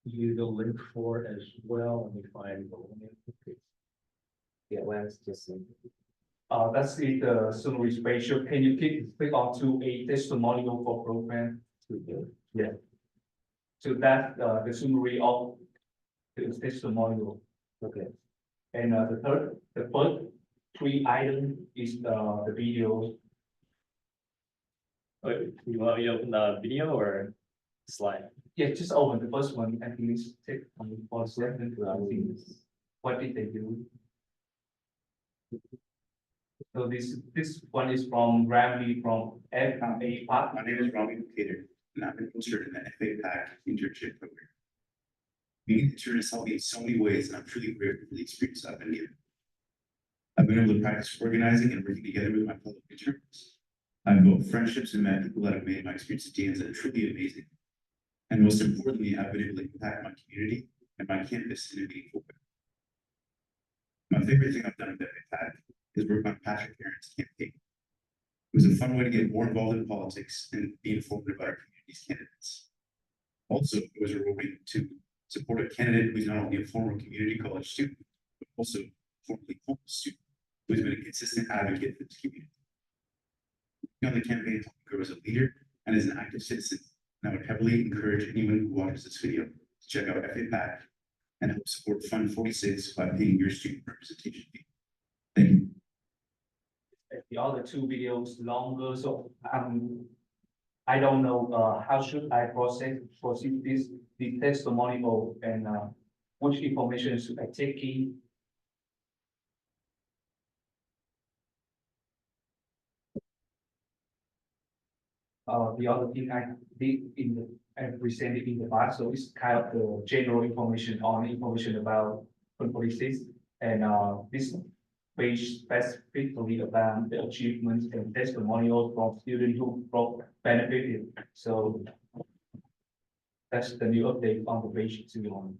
you the link for as well. Let me find the link. Yeah, Lance, just. That's the summary spatial. Can you click onto a testimonial for program? Yeah. So that's the summary of the testimonial. Okay. And the first 3 items is the video. You want me to open the video or slide? Yeah, just open the first one and please take on 1 second to see what did they do. So this one is from Ramley from FMA Park. My name is Rami Cater, and I've been interested in the FAPAC internship program. Being an intern has helped me in so many ways, and I'm truly grateful for the experience I've been given. I've been able to practice organizing and working together with my fellow interns. I've built friendships and met people that have made my experience at DANZA truly amazing. And most importantly, I've been able to impact my community and my campus in a meaningful way. My favorite thing I've done at FAPAC is work on Patrick Aaron's campaign. It was a fun way to get more involved in politics and be informed about our community's candidates. Also, it was rewarding to support a candidate who's not only a former community college student, but also formerly homeless student, who's been a consistent advocate for this community. On the campaign helped me grow as a leader and as an active citizen, and I would heavily encourage anyone who watches this video to check out FAPAC and help support Fund 46 by paying your student representation fee. Thank you. The other two videos longer, so I don't know, how should I proceed this, the testimonial and, which information should I take in? The other thing I did in the, I presented in the past, so it's kind of the general information on information about policies. And, this page specifically about the achievements and testimonials from students who benefited. So that's the new update on the page 2.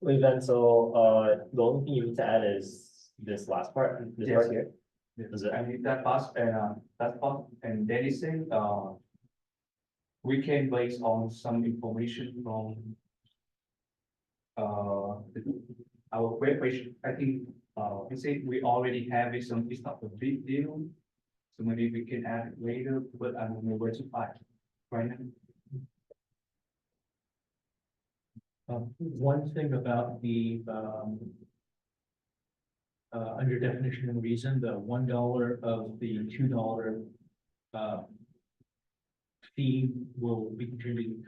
Wait, then, so, the only thing you need to add is this last part, this part here. Is it? I need that part and then it said, we can base on some information from our webpage. I think we said we already have it, so it's not a big deal. So maybe we can add it later, but I don't know where to find it right now. One thing about the, under definition and reason, the $1 of the $2, fee will be contributed.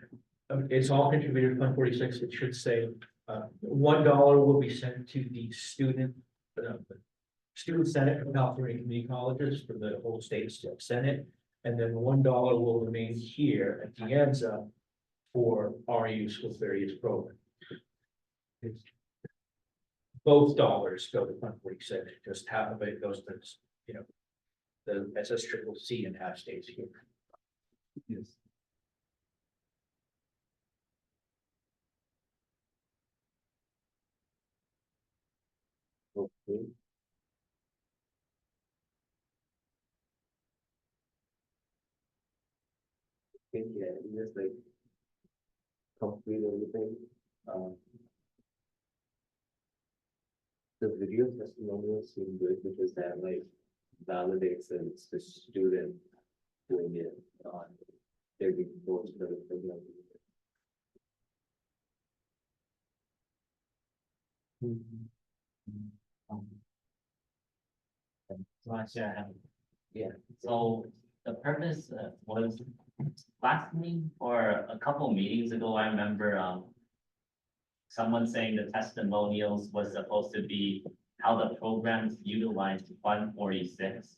It's all contributed to Fund 46. It should say, $1 will be sent to the student senate for California community colleges for the whole state senate. And then $1 will remain here at the ENSA for our use with various programs. It's, both dollars go to Fund 46, just half of it goes to, the SSCCC and half stays here. Yes. Okay. Yeah, just like complete everything. The video testimonials seem good because that like validates that it's the student doing it on their reports for the program. Yeah, so the purpose was last meeting or a couple meetings ago, I remember someone saying the testimonials was supposed to be how the programs utilized Fund 46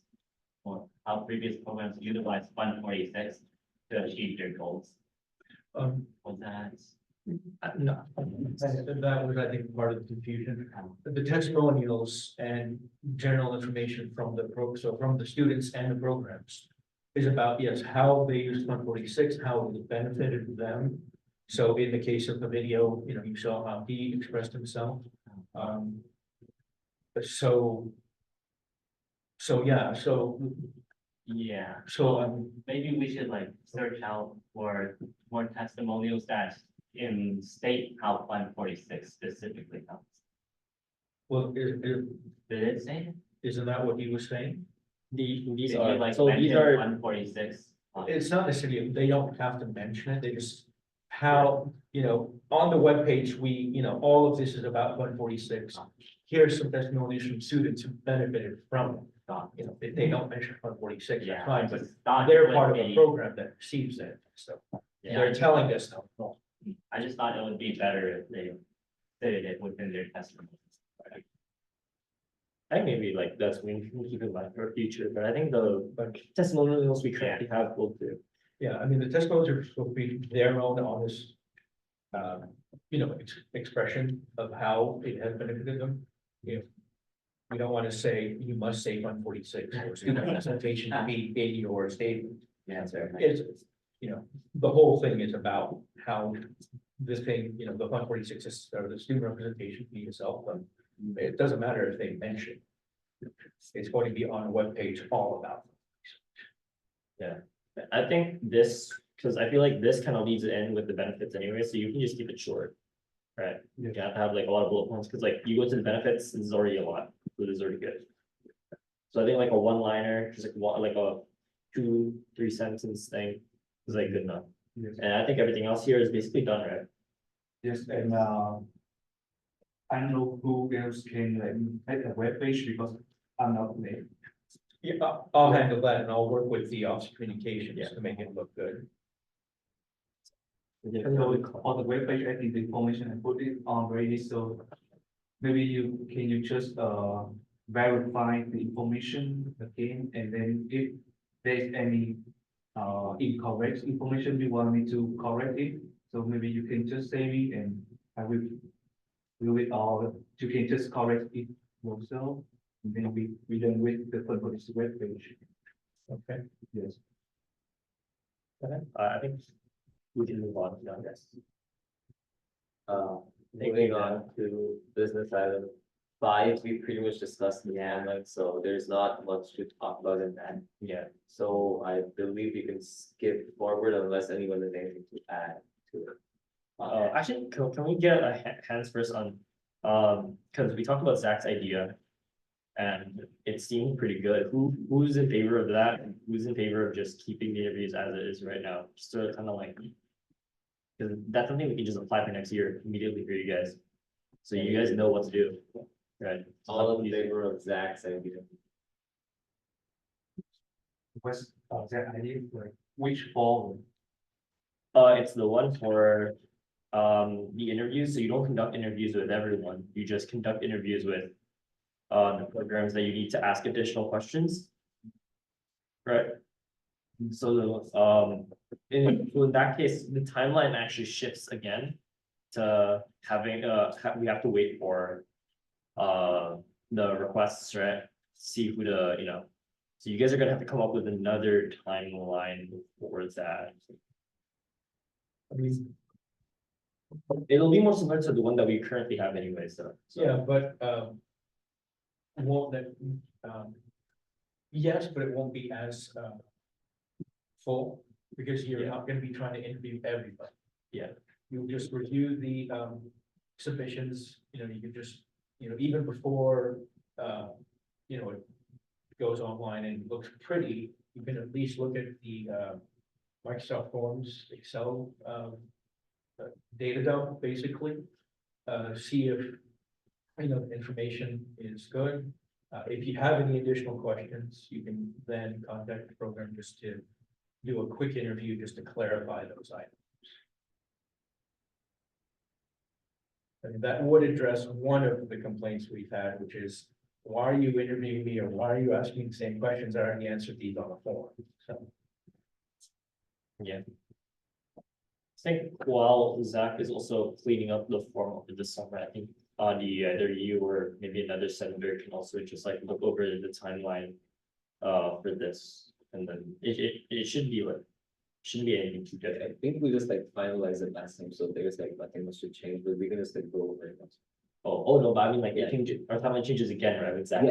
or how previous programs utilized Fund 46 to achieve their goals. Was that? No, that was, I think, part of the confusion. The testimonials and general information from from the students and the programs is about, yes, how they use Fund 46, how it benefited them. So in the case of the video, you saw how he expressed himself. Yeah, So maybe we should like search out for more testimonials that in state how Fund 46 specifically helps. well, Did it say? isn't that what he was saying? These Did you are, like so these mention are, Fund 46? It's not necessarily, they don't have to mention it, they just, how, on the webpage, all of this is about Fund 46. Here's some testimonials from students who benefited from it. If they don't mention Fund 46, Yeah, that's fine, I but just thought it they're would part of a be- program that receives it, so Yeah, they're telling us no. I just thought it would be better if they stated it within their testimonies. I think maybe like that's we keep in mind for future, but I think the testimonials we currently have will do. Yeah, I mean, the testimonials will be their own honest, expression of how it has benefited them. If we don't want to say, you must say 146 or student representation to be in your statement. Yeah, sorry. It's, the whole thing is about how this thing, the 146 is, or the student representation be yourself, it doesn't matter if they mention. It's going to be on a webpage all about. I think this, because I feel like this kind of leads it in with the benefits anyway, so you can just keep it short. Right, you have to have like a lot of bullet points, because like you go to the benefits, this is already a lot, so this is already good. So I think like a one-liner, just like one, like a 2-3 sentence thing is like good enough. Yes. And I think everything else here is basically done, right? Yes, and I don't know who else can like make a web page because I'm not there. Yeah, I'll handle that and I'll work with the Office of Communications Yeah. to make it look good. So on the web page, I think the information I put it on already, so maybe you just verify the information again, and then if there's any incorrect information you want me to correct it, so maybe you can just save it and I will do it, or you can just correct it yourself, and then we done with the purpose web page. Okay. Yes. I think we can move on now, guys. Moving on to business item 5, we pretty much discussed the timeline, so there's not much to talk about in that. Yeah. So I believe we can skip forward unless anyone has anything to add to it. Actually, can we get a hands first on, because we talked about Zach's idea. And it seemed pretty good. Who's in favor of that? And who's in favor of just keeping the interviews as it is right now? Just to kind of like, because that's something we can just apply for next year immediately for you guys. So you guys know what to do, right? All in favor of Zach's idea. What's that idea, like which form? It's the one for the interviews. So you don't conduct interviews with everyone. You just conduct interviews with the programs that you need to ask additional questions. Right. So in that case, the timeline actually shifts again to having we have to wait for the requests, right? See who to, so you guys are gonna have to come up with another timeline for that. I mean, It'll be more similar to the one that we currently have anyway, so. yeah, but won't that, yes, but it won't be as full, because you're not gonna be trying to interview everybody. Yeah. You'll just review the submissions, you can just, even before it goes online and looks pretty, you can at least look at the Microsoft Forms, Excel data dump, basically. See if the information is good. If you have any additional questions, you can then contact the program just to do a quick interview just to clarify those items. And that would address one of the complaints we've had, which is, why are you interviewing me, or why are you asking the same questions? I already answered these on the form, so. Yeah. I think while Zach is also cleaning up the form over the summer, I think either you or maybe another senator can also just like look over the timeline for this, and then it should be like, shouldn't be anything too I different. think we just like finalized it last time, so there's like nothing much to change, but we can just like go over it. Oh no, but I mean like Yeah. it changes, our timeline changes again, right, with Zach?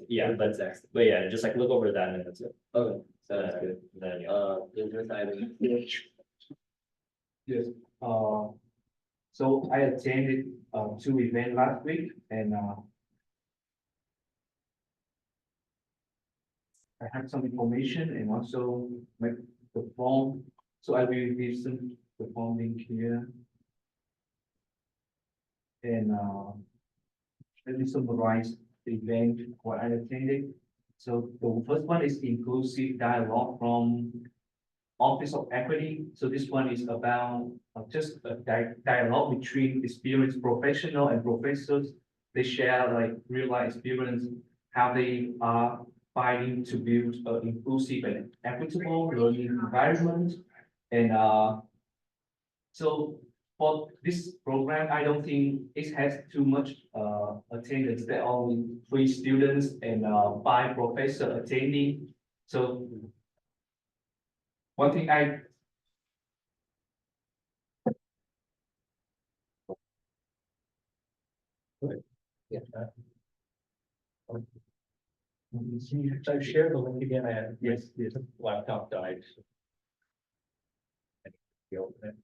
Yeah, but Zach's. but yeah, just like look over that and that's it. Okay, sounds good. Then, yeah. Business item. Yes, so I attended 2 events last week, and I have some information and also make the form, so I will give some the form link here. And let me summarize the event what I attended. So the first one is inclusive dialogue from Office of Equity. So this one is about just a dialogue between experienced professional and professors. They share like real life experience, how they are fighting to build an inclusive and equitable learning environment. And so for this program, I don't think it has too much attendance. There are only 3 students and 5 professors attending. So one thing I Yeah. I shared the link again. Yes, the laptop died. Open it.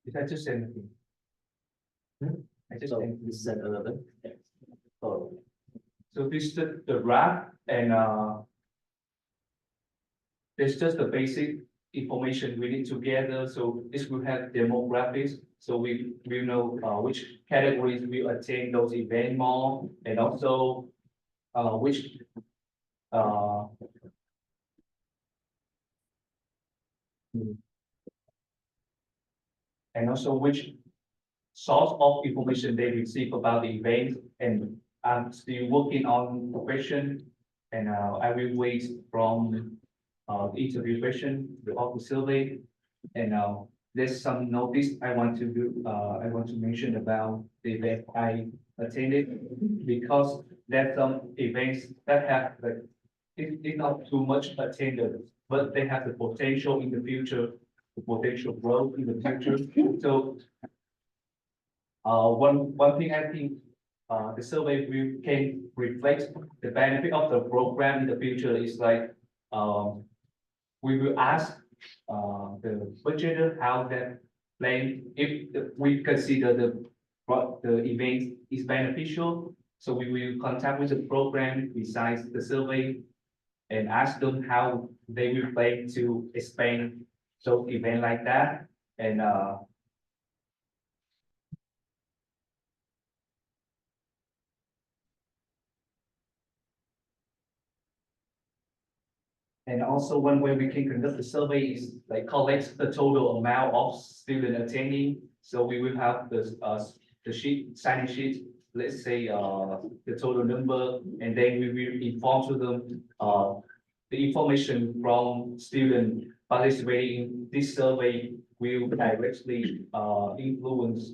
Did I just say anything? I just Send another. Oh, so this is the draft and there's just the basic information we need to gather. So this will have demographics. So we know which categories will attend those events more, and also which and also which source of information they receive about the event. And I'm still working on the question, and I will wait from the interview question, of the survey. And there's some notice I want to do, I want to mention about the event I attended, because there's some events that have like, it's not too much attendance, but they have the potential in the future, the potential growth in the future. So one thing I think the survey can reflect the benefit of the program in the future is like we will ask the budgeter how that plan, if we consider the event is beneficial. So we will contact with the program besides the survey and ask them how they will plan to expand so event like that. And also one way we can conduct the survey is like collect the total amount of student attending. So we will have the sheet, signing sheet, let's say the total number, and then we will inform to them the information from student participating in this survey will directly influence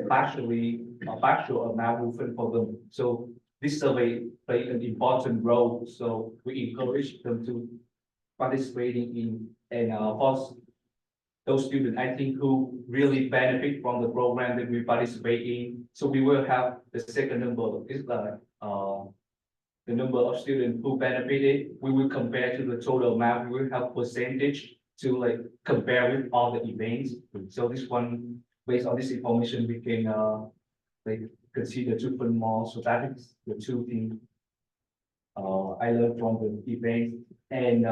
partial amount movement for them. So this survey play an important role. So we encourage them to participating in, and for those students, I think, who really benefit from the program that we participate in. So we will have the second number is the number of students who benefited. We will compare to the total amount. We will have percentage to like compare with all the events. So this one, based on this information, we can like consider different more. So that is the 2 things I learned from the event. And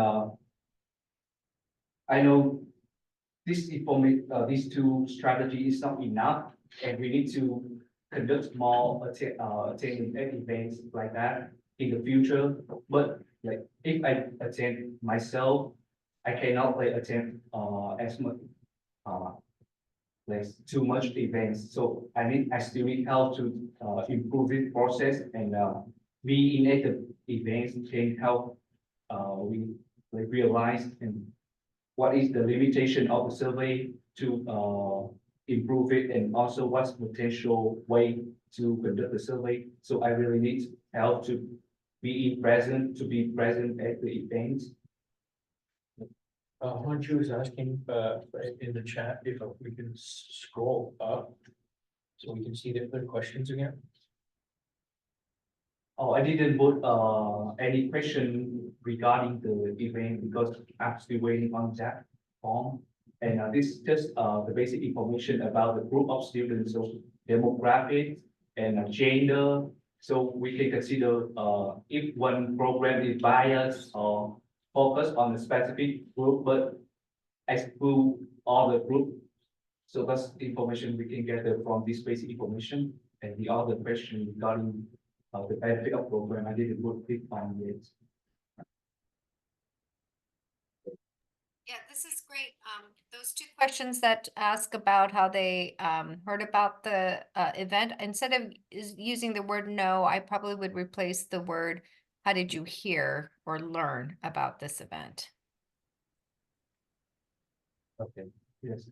I know this information, these 2 strategies is not enough, and we need to conduct more attending events like that in the future. But like if I attend myself, I cannot like attend as much like too much events. So I still need help to improve this process, and being at the events can help we like realize and what is the limitation of the survey to improve it, and also what's potential way to conduct the survey. So I really need help to be present at the event. Hunchu is asking in the chat if we can scroll up so we can see the questions again. Oh, I didn't put any question regarding the event because I'm still waiting on that form. And this is just the basic information about the group of students, so demographics and gender. So we can consider if one program is biased or focused on a specific group, but exclude all the group. So that's the information we can gather from this basic information. And the other question regarding the benefit of program, I didn't put it on yet. Yeah, this is great. those two questions that ask about how they heard about the event, instead of using the word no, I probably would replace the word, how did you hear or learn about this event? Okay, yes.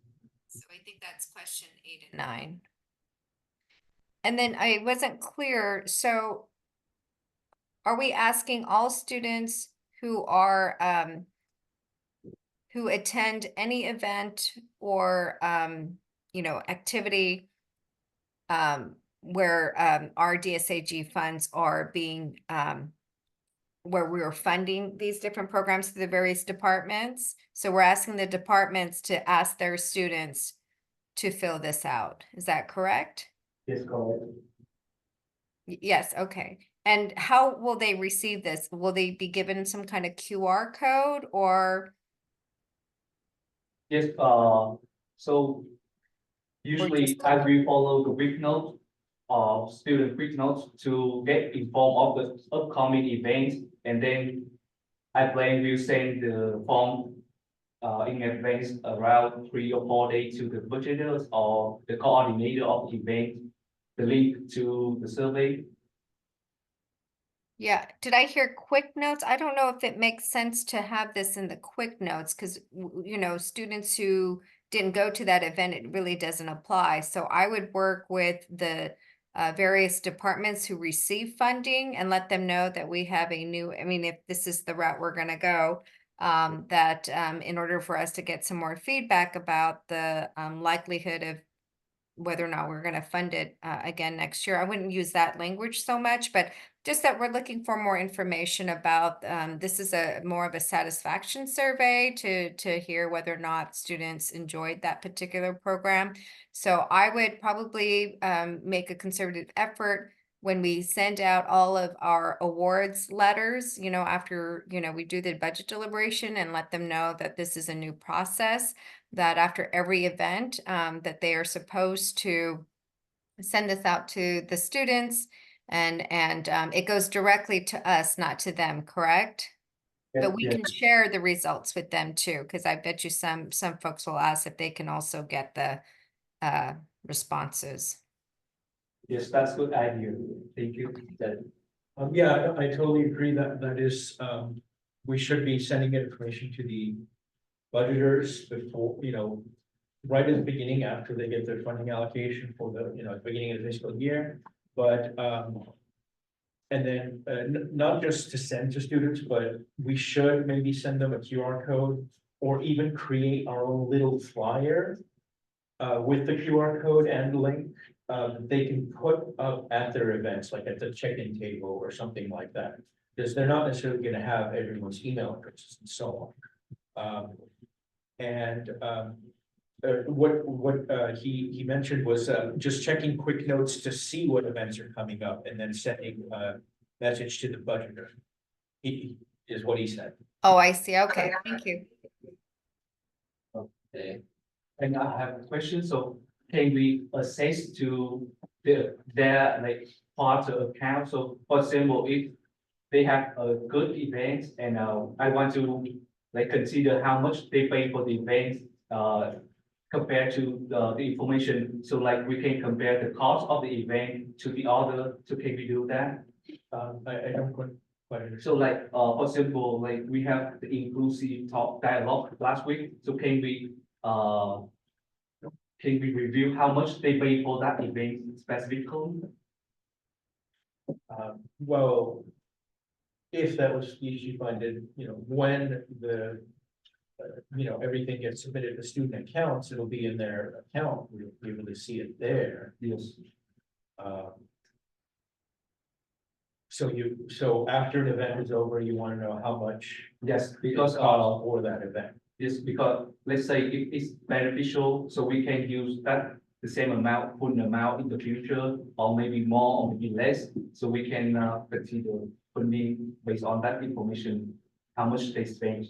So I think that's question 8 and 9. And then I wasn't clear, so are we asking all students who are who attend any event or activity where our DSAG funds are being where we are funding these different programs through the various departments? So we're asking the departments to ask their students to fill this out. Is that correct? Yes, correct. Yes, okay. And how will they receive this? Will they be given some kind of QR code or? Yes, so usually as we follow the week note of student week notes to get informed of the upcoming events, and then I plan we'll send the form in advance around 3 or 4 days to the budgeters or the coordinator of the event, the link to the survey. Yeah, did I hear quick notes? I don't know if it makes sense to have this in the quick notes because, students who didn't go to that event, it really doesn't apply. So I would work with the various departments who receive funding and let them know that we have a new, I mean, if this is the route we're going to go, that in order for us to get some more feedback about the likelihood of whether or not we're going to fund it again next year. I wouldn't use that language so much, but just that we're looking for more information about, this is a more of a satisfaction survey to hear whether or not students enjoyed that particular program. So I would probably make a concerted effort when we send out all of our awards letters, after, we do the budget deliberation, and let them know that this is a new process, that after every event, that they are supposed to send this out to the students, and it goes directly to us, not to them, correct? But we can share the results with them too, because I bet you some folks will ask if they can also get the responses. Yes, that's good idea. Thank you. Yeah, I totally agree that is, we should be sending information to the budgeters before, right at the beginning after they get their funding allocation for the, the beginning of the fiscal year. But, and then, not just to send to students, but we should maybe send them a QR code or even create our own little flyer with the QR code and link. They can put up at their events, like at the check-in table or something like that. Because they're not necessarily going to have everyone's email addresses and so on. What he mentioned was just checking quick notes to see what events are coming up and then sending a message to the budgeter. He is what he said. Oh, I see. Okay, thank you. Okay. And I have a question. So can we access to their like part of account? So for example, if they have a good event and I want to like consider how much they pay for the event compared to the information. So like we can compare the cost of the event to the other. So can we do that? I don't quite understand. So like for example, like we have the inclusive talk dialogue last week. So can we review how much they pay for that event specifically? Well, if that was easy funded, when the, everything gets submitted to student accounts, it'll be in their account. We'll be able to see it there. Yes. So after an event is over, you want to know how much Yes, because for that event. yes, because let's say if it's beneficial, so we can use that the same amount, full amount in the future, or maybe more or maybe less. So we can consider funding based on that information, how much they spend.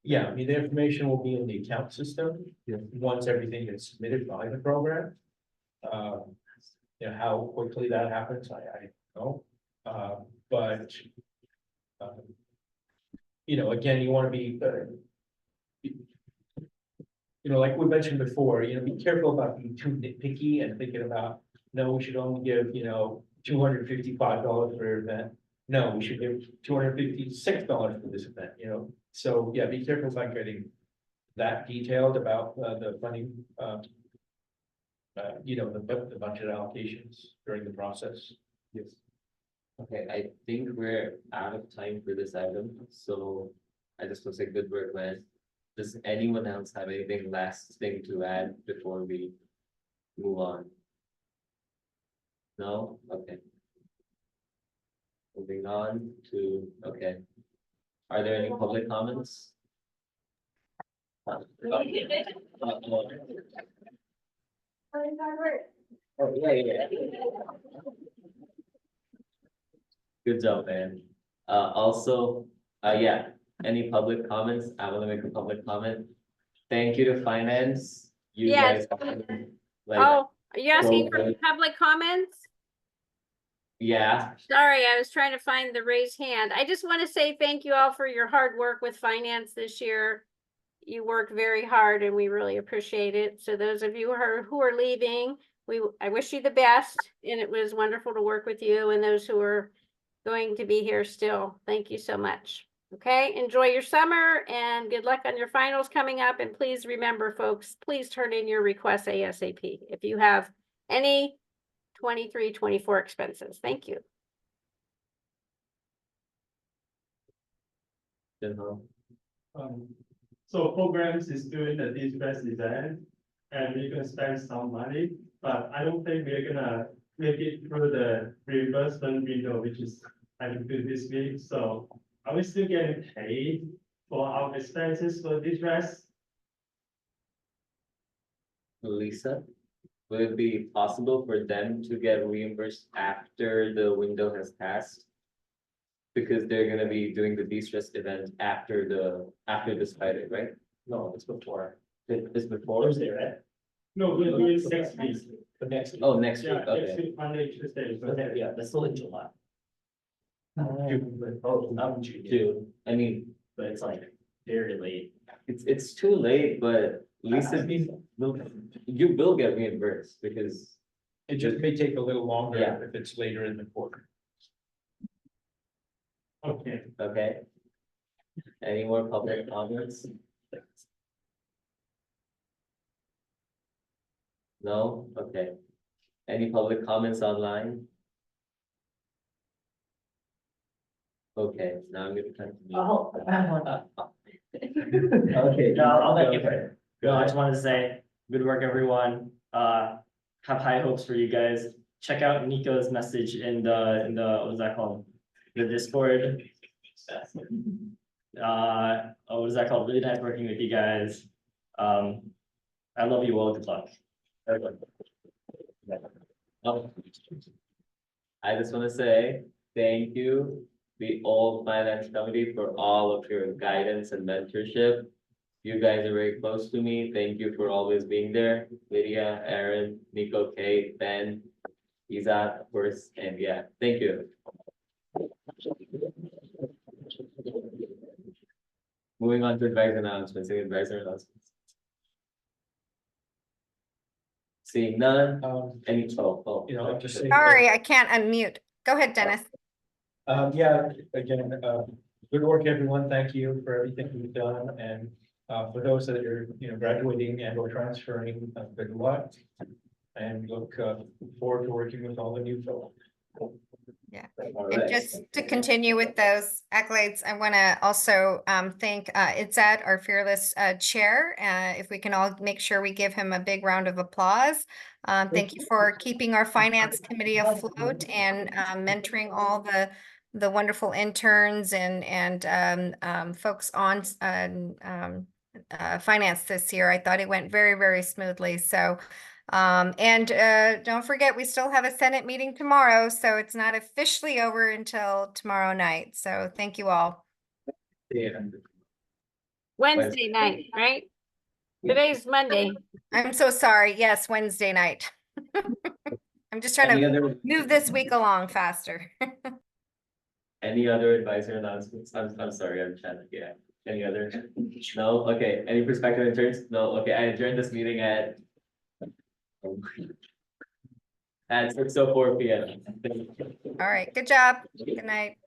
Yeah, I mean, the information will be in the account system. Yeah. Once everything gets submitted by the program. How quickly that happens, I don't know. But again, you want to be like we mentioned before, be careful about being too nitpicky and thinking about, no, we should only give, $255 for your event. No, we should give $256 for this event, so yeah, be careful about getting that detailed about the funding, the budget allocations during the process. Yes. Okay, I think we're out of time for this item, so I just want to say good work, man. Does anyone else have anything last thing to add before we move on? No? Okay. Moving on to, okay. Are there any public comments? Oh, yeah. Good job, man. Also, yeah, any public comments? I want to make a public comment. Thank you to finance. You Yes. guys. have been, like, Oh, are you asking so for good. public comments? Yeah, Sorry, I was trying to find the raised hand. I just want to say thank you all for your hard work with finance this year. You work very hard and we really appreciate it. So those of you who are leaving, I wish you the best, and it was wonderful to work with you, and those who are going to be here still. Thank you so much. Okay, enjoy your summer and good luck on your finals coming up. And please remember, folks, please turn in your requests ASAP if you have any 23-24 expenses. Thank you. So programs is doing the distress event, and we're gonna spend some money, but I don't think we're gonna make it through the reimbursement window, which is I think due this week. So are we still getting paid for our expenses for distress? Lisa, would it be possible for them to get reimbursed after the window has passed? Because they're gonna be doing the de-stress event after this Friday, right? No, it's before. It's before? Thursday, right? No, we're doing 6 weeks. But next week. Oh, next week, Yeah, next okay. week, Monday, Tuesday. Okay, yeah, that's still in July. June. Oh, not June. June, I mean, But it's like very late. it's too late, but Lisa, you will get reimbursed because, It just may take a little longer Yeah. if it's later in the quarter. Okay. okay? Any more public comments? No? Okay. Any public comments online? Okay, now I'm gonna continue. Oh, I have one. Okay. No, I'll let you go put it. No, I just wanted to say, good work, everyone. Have high hopes for you guys. Check out Nico's message in the, what is that called? The Discord. What is that called? Really nice working with you guys. I love you all. Good luck. I just want to say thank you, the old finance committee, for all of your guidance and mentorship. You guys are very close to me. Thank you for always being there. Lydia, Aaron, Nico, Kate, Ben, Izat, of course, and yeah, thank you. Moving on to advisor announcements. Any advisor announcements? Seeing none, any, Just say. Sorry, I can't unmute. Go ahead, Dennis. Yeah, again, good work, everyone. Thank you for everything you've done, and for those that are, graduating and or transferring, good luck. And look forward to working with all the new folks. Yeah. All And right. just to continue with those accolades, I want to also thank Itzad, our fearless chair. If we can all make sure we give him a big round of applause. Thank you for keeping our finance committee afloat and mentoring all the wonderful interns and folks on finance this year. I thought it went very, very smoothly. So don't forget, we still have a Senate meeting tomorrow, so it's not officially over until tomorrow night. So thank you all. Wednesday night, right? Today's Monday. I'm so sorry. Yes, Wednesday night. I'm just trying to move this week along faster. Any other advisor announcements? I'm sorry, I'm trying to get. Any other? No, okay, any prospective interns? No, okay, I adjourned this meeting at 6:04 PM. All right, good job. Good night.